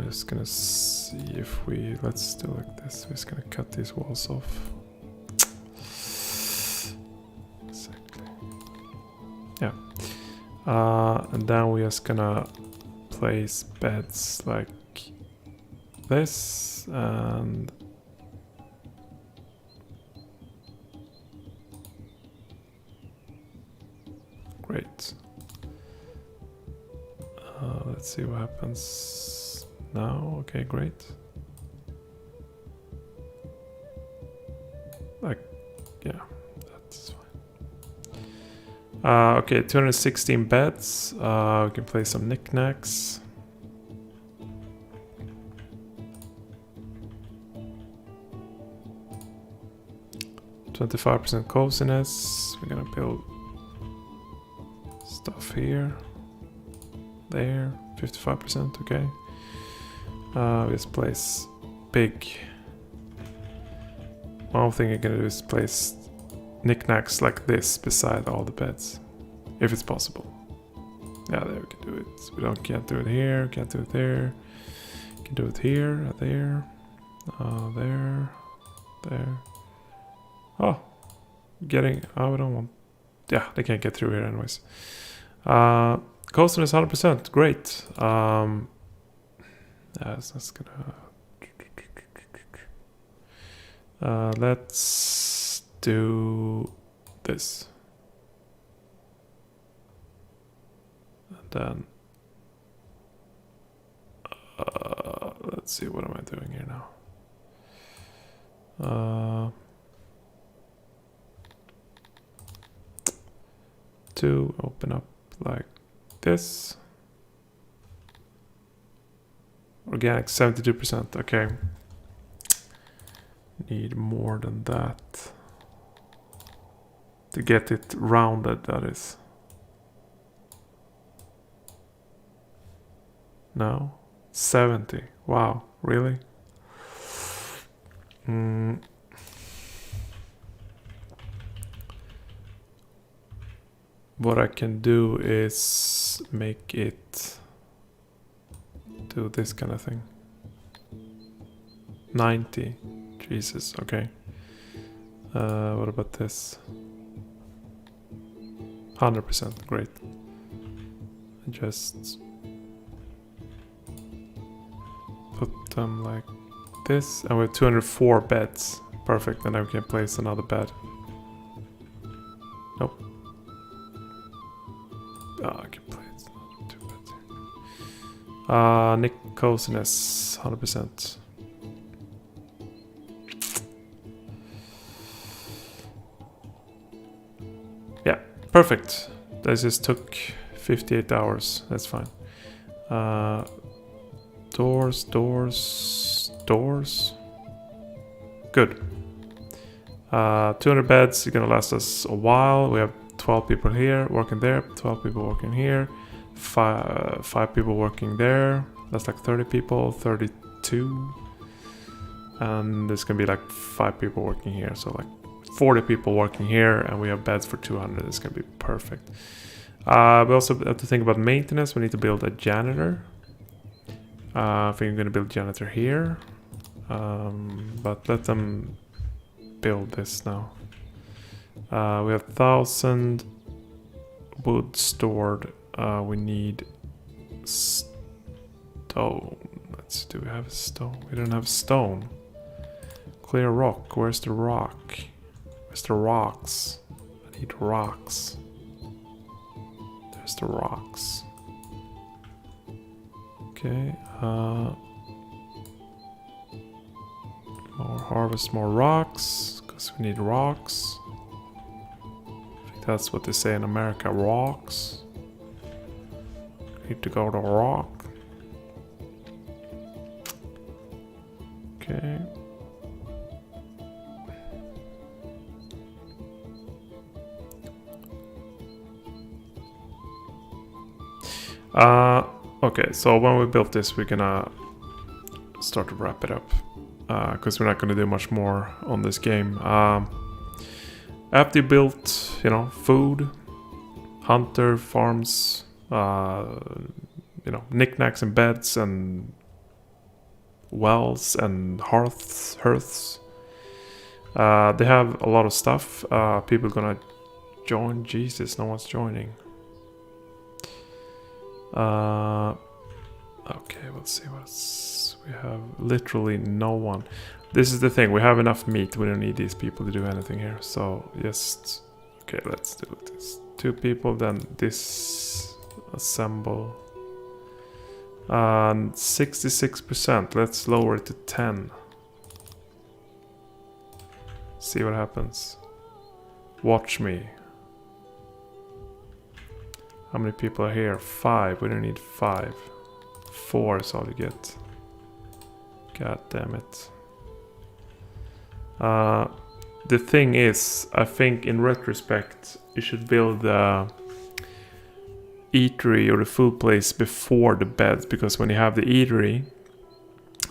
Just gonna see if we... Let's do like this. We're just gonna cut these walls off. Exactly. Yeah. And then we're just gonna place beds like this and... Great. Let's see what happens now. Okay, great. Like, yeah, that's fine. Okay, 216 beds. We can play some knickknacks. 25% coziness. We're gonna build stuff here. There. 55%, okay. This place big. One thing I'm gonna do is place knickknacks like this beside all the beds. If it's possible. Yeah, there we can do it. We can't do it here, can't do it there. Can do it here, there, there. Oh, we don't want. Yeah, they can't get through here anyways. Coastal is 100%. Great. Yeah, that's gonna. Let's do this. And then. Let's see, what am I doing here now? To open up like this. Organic 72%, okay. Need more than that. To get it rounded, that is. No? 70. Wow, really? What I can do is make it do this kind of thing. 90. Jesus, okay. What about this? 100%, great. Just put them like this, and we have 204 beds. Perfect, and then we can place another bed. Nope. I can place 2 beds here. Nick coziness, 100%. Yeah, perfect. That just took 58 hours. That's fine. Doors. Good. 200 beds. It's gonna last us a while. We have 12 people here working there. 12 people working here. 5 people working there. That's like 30 people. 32. And there's gonna be like 5 people working here. So like 40 people working here, and we have beds for 200. It's gonna be perfect. We also have to think about maintenance. We need to build a janitor. I think I'm gonna build janitor here, but let them build this now. We have 1,000 wood stored. We need stone. Let's see, do we have stone? We don't have stone. Clear rock. Where's the rock? Where's the rocks? I need rocks. There's the rocks. Okay. Harvest more rocks, because we need rocks. I think that's what they say in America, rocks. Need to go to rock. Okay. Okay, so when we built this, we're gonna start to wrap it up, because we're not gonna do much more on this game. After you built, food, hunter, farms, knickknacks and beds and wells and hearths. They have a lot of stuff. People gonna join. Jesus, no one's joining. Okay, let's see what's. We have literally no one. This is the thing. We have enough meat. We don't need these people to do anything here. So just okay. Let's do this. 2 people. Then this assemble. 66%. Let's lower it to 10. See what happens. Watch me. How many people are here? 5. We don't need 5. 4 is all you get. God damn it. the thing is, I think in retrospect, you should build the eatery or the food place before the beds, because when you have the eatery,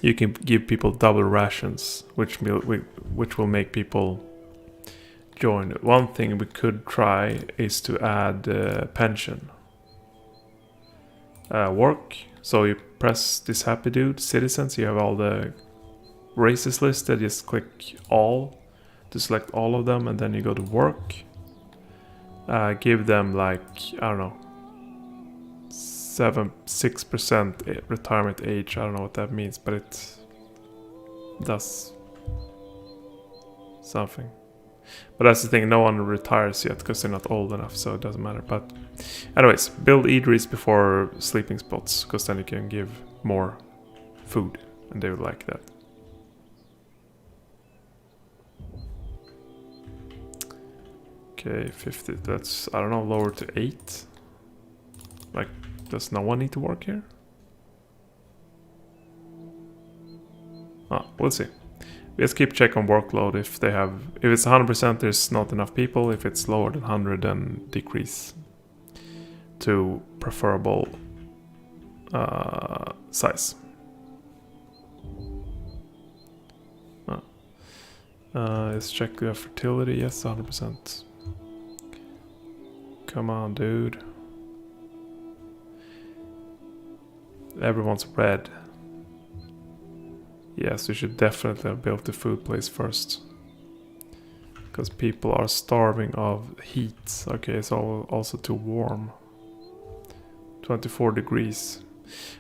you can give people double rations, which will make people join. One thing we could try is to add pension. Work. So you press this happy dude, citizens, you have all the races listed, just click all to select all of them, and then you go to work. Give them like, I don't know, 6% retirement age. I don't know what that means, but it does something. But that's the thing, no one retires yet because they're not old enough, so it doesn't matter. But anyways, build eateries before sleeping spots, because then you can give more food and they would like that. Okay, 50, that's, I don't know, lower to 8. Like, does no one need to work here? We'll see. We just keep check on workload. If it's 100%, there's not enough people. If it's lower than 100, then decrease to preferable size. Let's check the fertility. Yes, 100%. Come on, dude. Everyone's red. Yes, we should definitely have built the food place first, because people are starving of heat. Okay, it's also too warm. 24 degrees.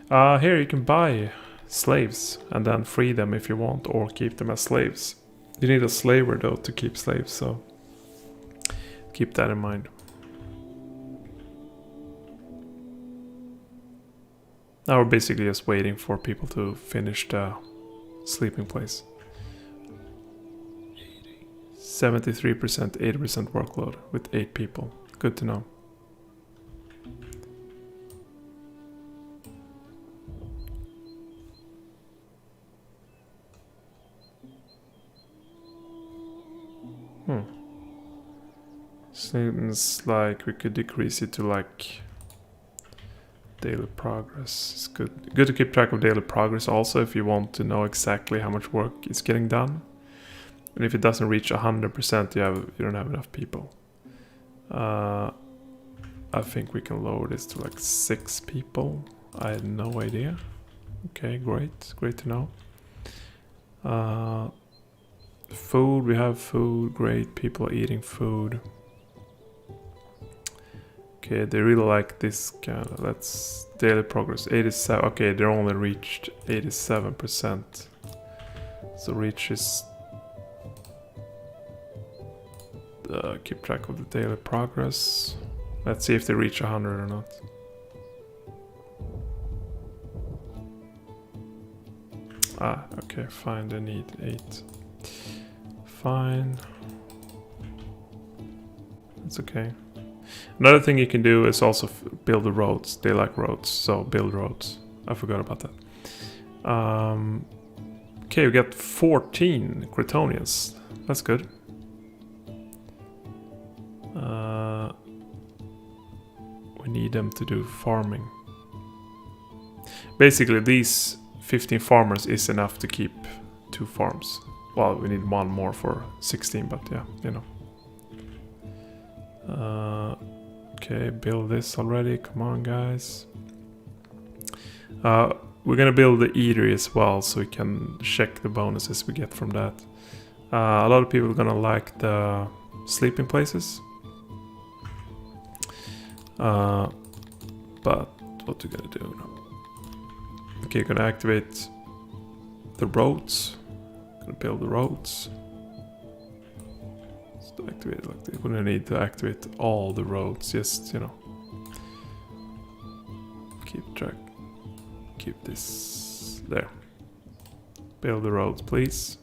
Here you can buy slaves and then free them if you want, or keep them as slaves. You need a slaver though to keep slaves, so keep that in mind. Now we're basically just waiting for people to finish the sleeping place. 73%, 80% workload with 8 people. Good to know. Seems like we could decrease it to like daily progress. It's good to keep track of daily progress also, if you want to know exactly how much work is getting done. And if it doesn't reach 100%, you don't have enough people. I think we can lower this to like 6 people. I had no idea. Okay, great to know. Food, we have food, great, people are eating food. Okay, they really like this kind of, that's daily progress, 87, okay, they only reached 87%. So reaches, keep track of the daily progress. Let's see if they reach 100 or not. Okay, fine, they need 8. Fine. That's okay. Another thing you can do is also build the roads. They like roads, so build roads. I forgot about that. Okay, we got 14 Cretonians. That's good. We need them to do farming. Basically, these 15 farmers is enough to keep 2 farms. Well, we need 1 more for 16, but yeah, you know. Okay, build this already. Come on, guys. We're gonna build the eatery as well, so we can check the bonuses we get from that. A lot of people are gonna like the sleeping places. But what we're gonna do now? Okay, gonna activate the roads. Gonna build the roads. To activate it like this. We're gonna need to activate all the roads, just, you know, keep track, keep this there. Build the roads, please.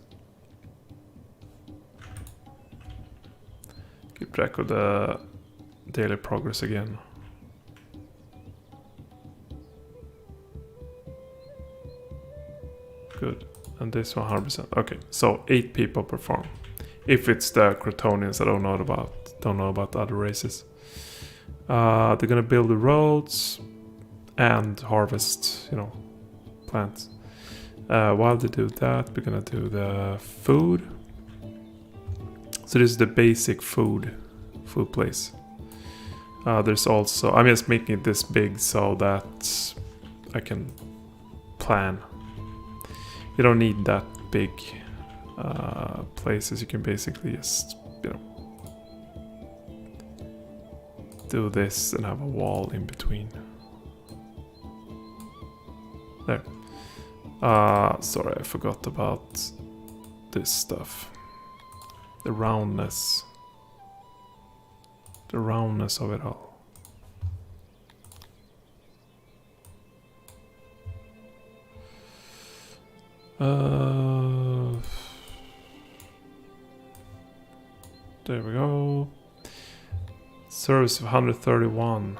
Keep track of the daily progress again. Good. And this 100%. Okay, so 8 people per farm. If it's the Crotonians, I don't know about other races. They're gonna build the roads and harvest, plants. While they do that, we're gonna do the food. So this is the basic food place. There's also, I'm just making it this big so that I can plan. You don't need that big places. You can basically just, do this and have a wall in between. There. Sorry, I forgot about this stuff. The roundness. The roundness of it all. There we go. Service of 131.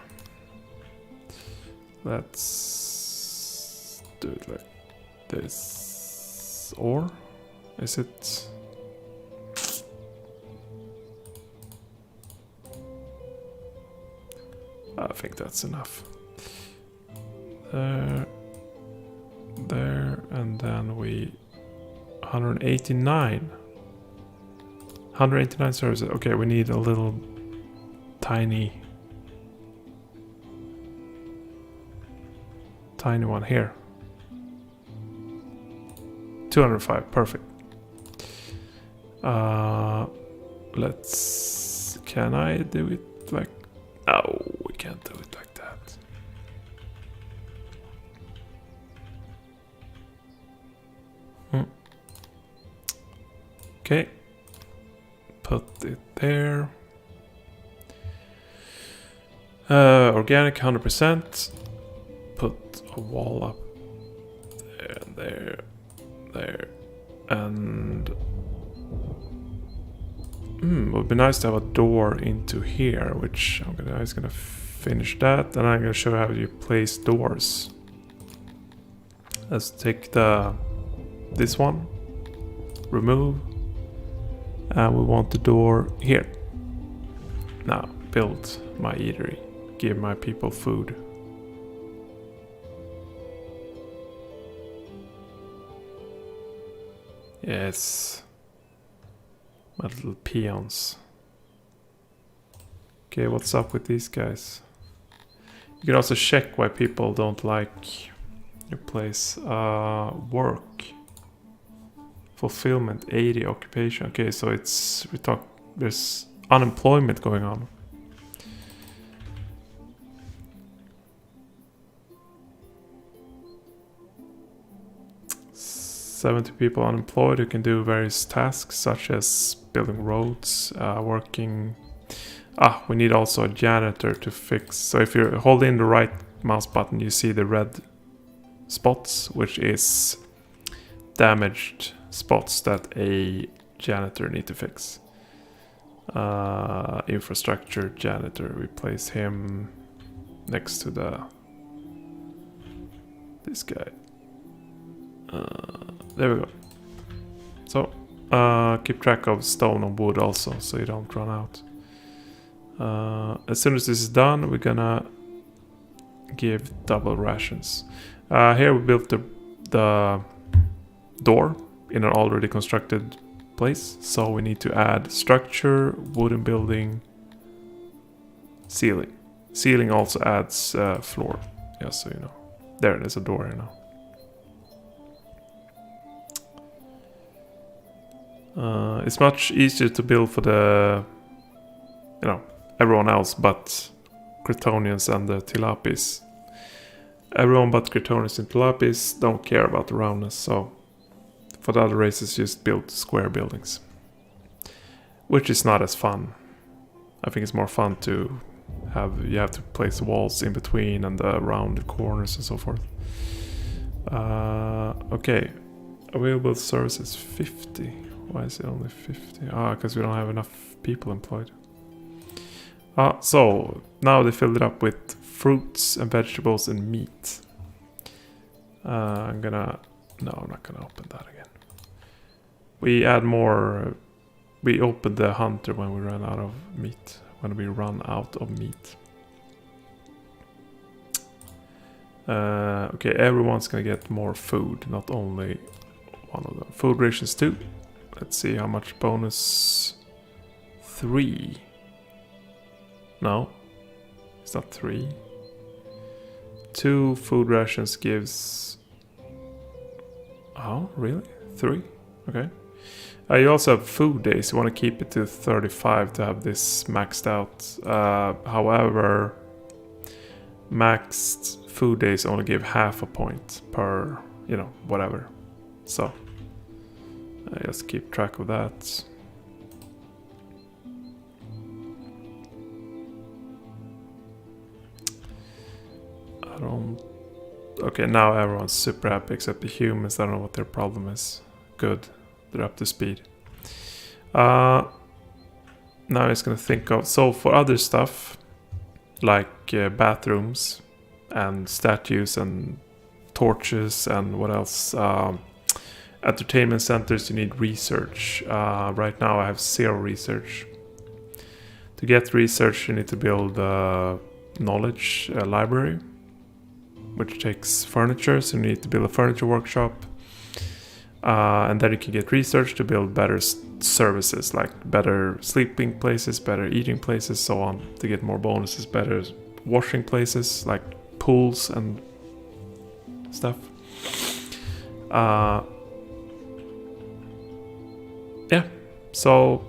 Let's do it like this. Or is it? I think that's enough. There, and then 189. 189 services. Okay, we need a little tiny one here. 205, perfect. Can I do it like? No, we can't do it like that. Okay, put it there. Organic 100%. Put a wall up there, and it would be nice to have a door into here, which I'm gonna finish that, and I'm gonna show you how you place doors. Let's take this one, remove, and we want the door here. Now build my eatery, give my people food. Yes. My little peons. Okay, what's up with these guys? You can also check why people don't like your place. Work. Fulfillment, 80, occupation. Okay, so there's unemployment going on. $70 people unemployed who can do various tasks such as building roads, working. We need also a janitor to fix. So if you hold in the right mouse button, you see the red spots, which is damaged spots that a janitor need to fix. Infrastructure janitor, we place him next to this guy. There we go. So keep track of stone and wood also, so you don't run out. As soon as this is done, we're gonna give double rations. Here we built the door in an already constructed place, so we need to add structure, wooden building, ceiling. Ceiling also adds floor, just so you know. There's a door here now. It's much easier to build for everyone else but Crotonians and the Tilapis. Everyone but Crotonians and Tilapis don't care about the roundness, so for the other races just build square buildings. Which is not as fun. I think it's more fun to you have to place walls in between and the rounded corners and so forth. Okay, available services 50. Why is it only 50? Because we don't have enough people employed. So now they filled it up with fruits and vegetables and meat. I'm not gonna open that again. We add more We opened the hunter when we ran out of meat. When we run out of meat. Okay, everyone's gonna get more food, not only one of them. Food rations 2. Let's see how much bonus. 3. No, it's not 3. 2 food rations gives... Oh, really? 3? Okay. You also have food days. You want to keep it to 35 to have this maxed out. However, maxed food days only give half a point per, whatever. So, just keep track of that. Okay, now everyone's super happy except the humans. I don't know what their problem is. Good. They're up to speed. Now I'm just gonna think of... So for other stuff, like bathrooms and statues and torches and what else? Entertainment centers, you need research. Right now I have 0 research. To get research, you need to build a knowledge library, which takes furniture, so you need to build a furniture workshop. And then you can get research to build better services, like better sleeping places, better eating places, so on, to get more bonuses, better washing places, like pools and stuff. Yeah, so,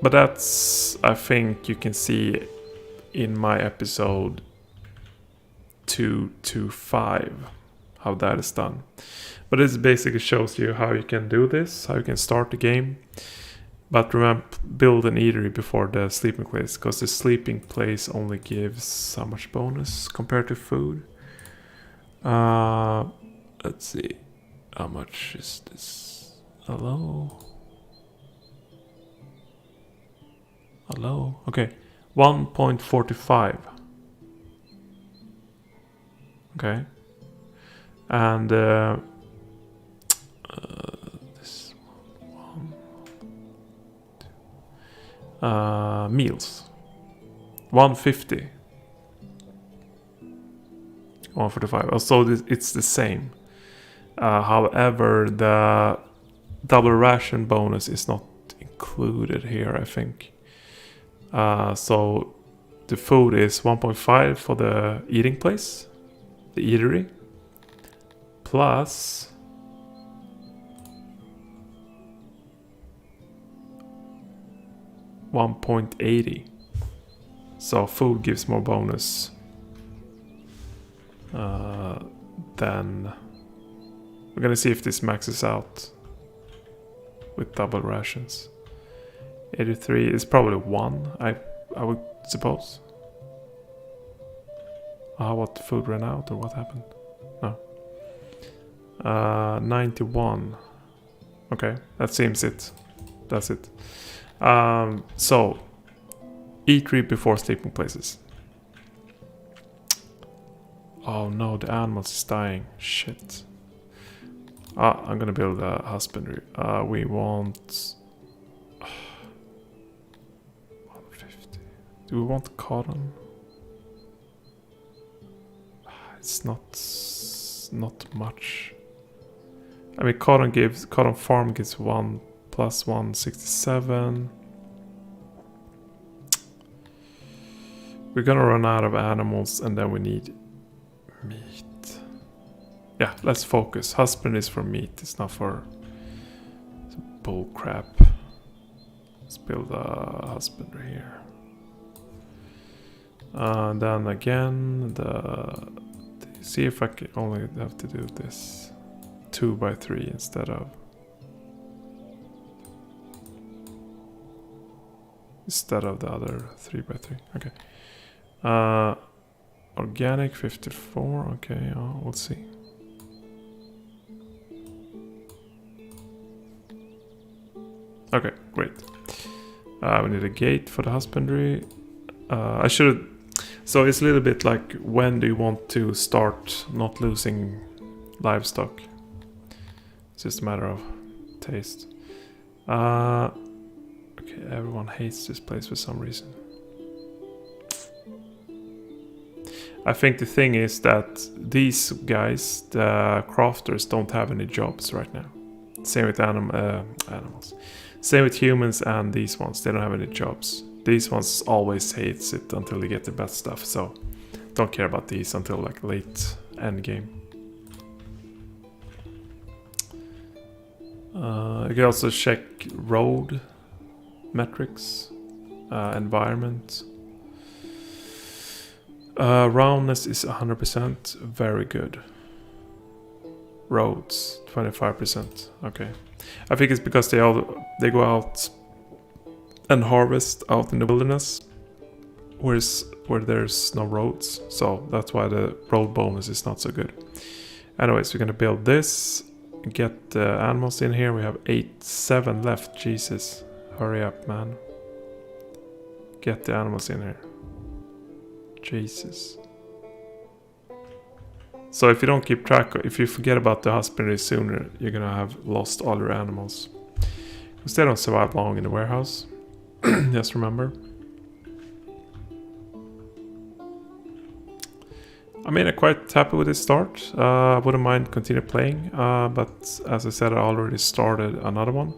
but that's, I think you can see in my episode 2 to 5 how that is done. But this basically shows you how you can do this, how you can start the game. But remember, build an eatery before the sleeping place, because the sleeping place only gives how much bonus compared to food? Let's see, how much is this? Hello? Okay, 1.45. Okay, and this one, meals 150, 145. So it's the same. However, the double ration bonus is not included here, I think. So the food is 1.5 for the eating place, the eatery, plus $1.80. So food gives more bonus than... We're gonna see if this maxes out with double rations. 83 is probably 1, I would suppose. What, food ran out or what happened? No. 91. Okay, that seems it. That's it. So, eatery before sleeping places. Oh no, the animals is dying. Shit. I'm gonna build a husbandry. We want 150. Do we want cotton? It's not much. I mean, cotton farm gives 1 plus 167. We're gonna run out of animals and then we need meat. Yeah, let's focus. Husband is for meat, it's not for bull crap. Let's build a husbandry here. And then again, see if I can only have to do this 2 by 3 instead of the other 3 by 3. Okay. Organic 54. Okay, we'll see. Okay, great. We need a gate for the husbandry. I should. So it's a little bit like, when do you want to start not losing livestock? It's just a matter of taste. Everyone hates this place for some reason. I think the thing is that these guys, the crafters, don't have any jobs right now. Same with animals. Same with humans and these ones. They don't have any jobs. These ones always hates it until they get the best stuff. So don't care about these until like late end game. You can also check road metrics, environment. Roundness is 100%, very good. Roads 25%. Okay, I think it's because they go out and harvest out in the wilderness, where there's no roads. So that's why the road bonus is not so good. Anyways, we're gonna build this. Get the animals in here. We have 7 left. Jesus, hurry up, man. Get the animals in here. Jesus. So if you don't keep track, if you forget about the husbandry sooner, you're gonna have lost all your animals. Because they don't survive long in the warehouse. Just remember. I mean, I'm quite happy with this start. Wouldn't mind continue playing, but as I said, I already started another one,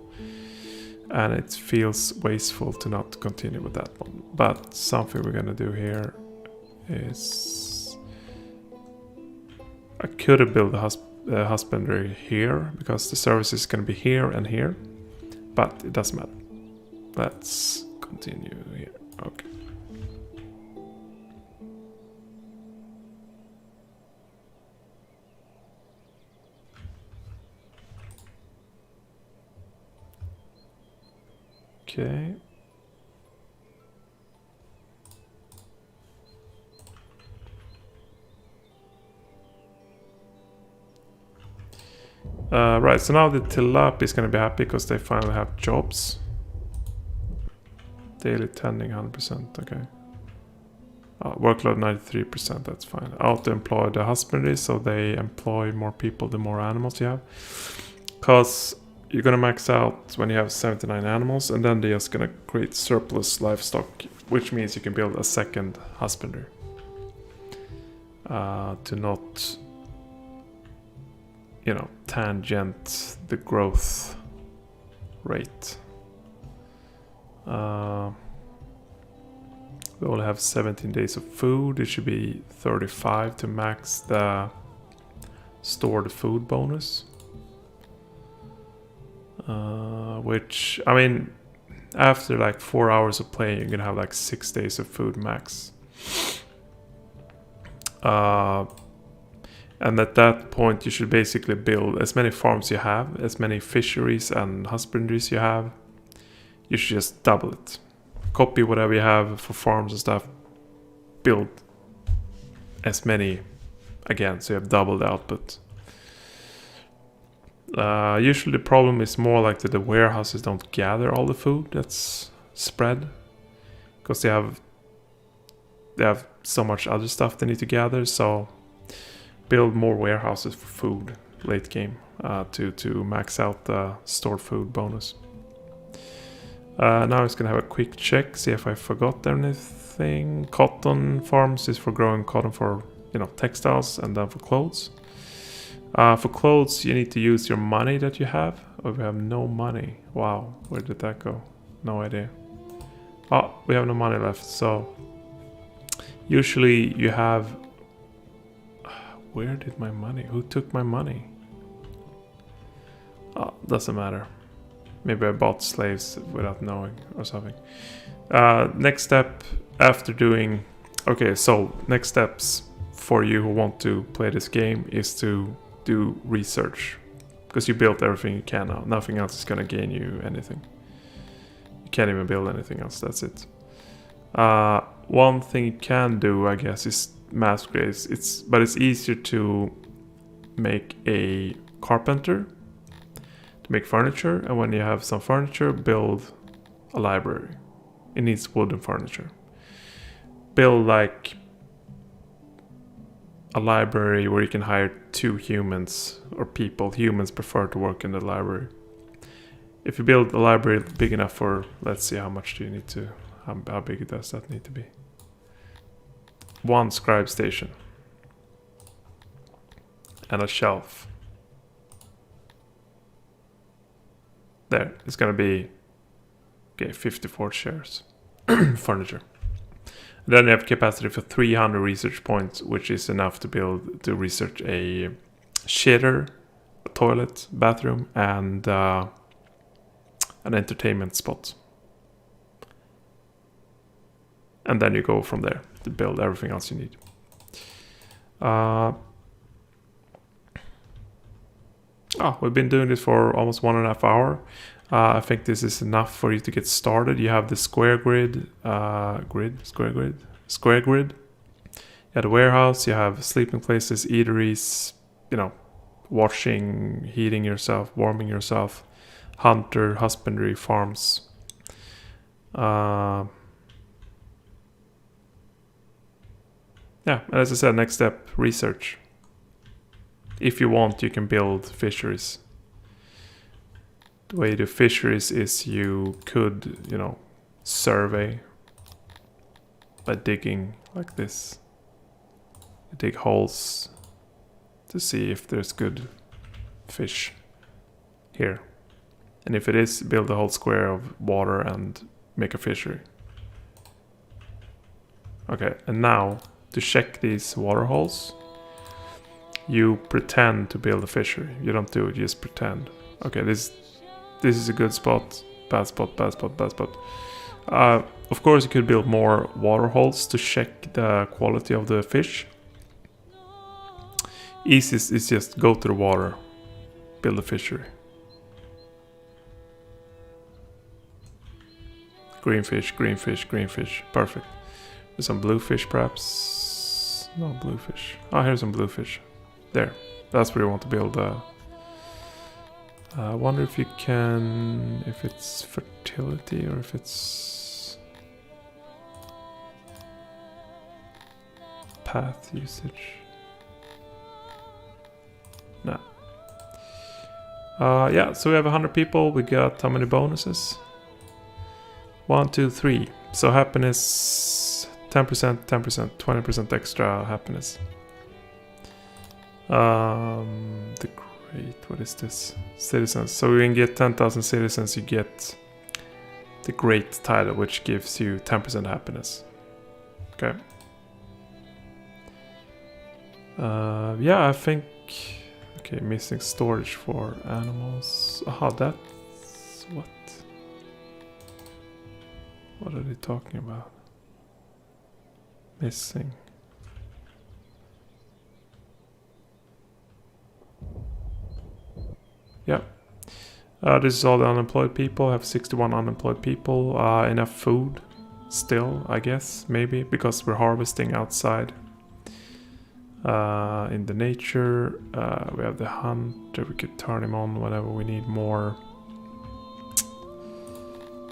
and it feels wasteful to not continue with that one. But something we're gonna do here is I could have built a husbandry here because the service is gonna be here and here, but it doesn't matter. Let's continue here. Okay. Okay. Right, so now the tilap is going to be happy because they finally have jobs. Daily tending 100%, okay. Workload 93%, that's fine. Auto-employ the husbandry, so they employ more people the more animals you have. Because you're gonna max out when you have 79 animals, and then they're just gonna create surplus livestock, which means you can build a second husbandry. To not, you know, tangent the growth rate. We only have 17 days of food. It should be 35 to max the stored food bonus. Which, I mean, after like 4 hours of playing, you're gonna have like 6 days of food max. And at that point, you should basically build as many farms you have, as many fisheries and husbandries you have. You should just double it. Copy whatever you have for farms and stuff. Build as many again, so you have double the output. Usually the problem is more like that the warehouses don't gather all the food that's spread, because they have so much other stuff they need to gather. So build more warehouses for food late game to max out the stored food bonus. Now I'm just gonna have a quick check, see if I forgot anything. Cotton farms is for growing cotton for, you know, textiles, and then for clothes. For clothes, you need to use your money that you have. Oh, we have no money. Wow, where did that go? No idea. Oh, we have no money left. So usually you have. Where did my money? Who took my money? Oh, doesn't matter. Maybe I bought slaves without knowing or something. Next step after doing... Okay, so next steps for you who want to play this game is to do research. Because you built everything you can now. Nothing else is going to gain you anything. You can't even build anything else, that's it. One thing you can do, I guess, is mass grades. But it's easier to make a carpenter to make furniture, and when you have some furniture, build a library. It needs wooden furniture. Build like a library where you can hire 2 humans or people. Humans prefer to work in the library. if you build a library big enough for, let's see, how much do you need to, how big does that need to be? 1 scribe station. And a shelf. There, it's gonna be, okay, 54 chairs. Furniture. Then you have capacity for 300 research points, which is enough to research a shitter, a toilet, bathroom, and an entertainment spot. And then you go from there to build everything else you need. We've been doing this for almost 1.5 hours. I think this is enough for you to get started. You have the square grid. Square grid. You have the warehouse. You have sleeping places, eateries, washing, heating yourself, warming yourself, hunter, husbandry, farms. And as I said, next step, research. If you want, you can build fisheries. The way you do fisheries is you could, survey by digging like this. You dig holes to see if there's good fish here. And if it is, build a whole square of water and make a fishery. Okay, and now to check these water holes, you pretend to build a fishery. You don't do it, you just pretend. Okay, this is a good spot. Bad spot, bad spot, bad spot. Of course, you could build more water holes to check the quality of the fish. Easiest is just go to the water, build a fishery. Green fish, green fish, green fish. Perfect. There's some bluefish perhaps. No bluefish. Oh, here's some bluefish. There. That's where you want to build. I wonder if you can, if it's fertility or if it's path usage. No. So we have 100 people. We got how many bonuses? 1, 2, 3. So happiness, 10%, 10%, 20% extra happiness. The great, what is this? Citizens. So you can get 10,000 citizens, you get the great title, which gives you 10% happiness. Okay. I think, okay, missing storage for animals. That's what? What are they talking about? Missing. Yeah. This is all the unemployed people. I have 61 unemployed people. Enough food still, I guess, maybe, because we're harvesting outside. In the nature, we have the hunter. We could turn him on whenever we need more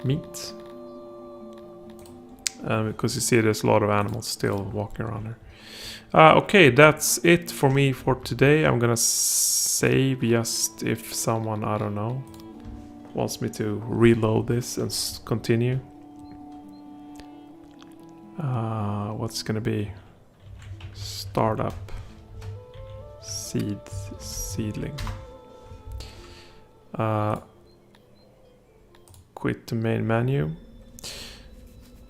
meat. Because you see there's a lot of animals still walking around here. Okay, that's it for me for today. I'm gonna save just if someone, I don't know, wants me to reload this and continue. What's gonna be? Startup. Seedling. Quit the main menu.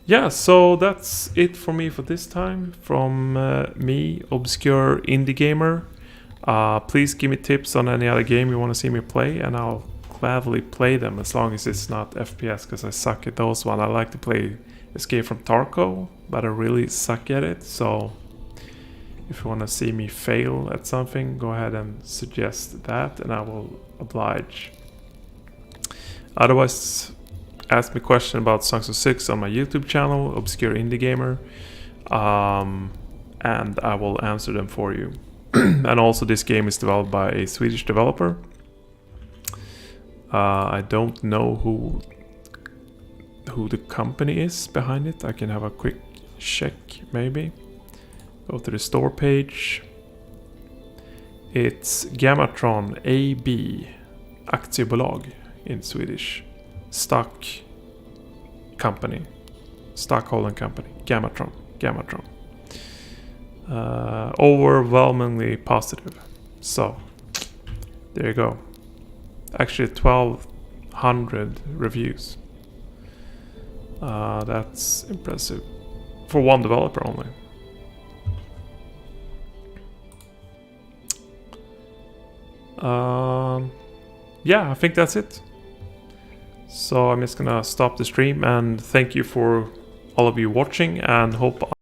Yeah, so that's it for me for this time. From me, Obscure Indie Gamer. Please give me tips on any other game you want to see me play, and I'll gladly play them as long as it's not FPS, because I suck at those ones. I like to play Escape from Tarkov, but I really suck at it. So if you want to see me fail at something, go ahead and suggest that, and I will oblige. Otherwise, ask me a question about Songs of Syx on my YouTube channel, Obscure Indie Gamer, and I will answer them for you. And also, this game is developed by a Swedish developer. I don't know who the company is behind it. I can have a quick check, maybe. Go to the store page. It's Gamatron AB Aktiebolag. in Swedish. Stock company. Stockholm company. Gamatron. Overwhelmingly positive. So, there you go. Actually, 1,200 reviews. That's impressive. For one developer only. Yeah, I think that's it. So I'm just gonna stop the stream and thank you for all of you watching, and hope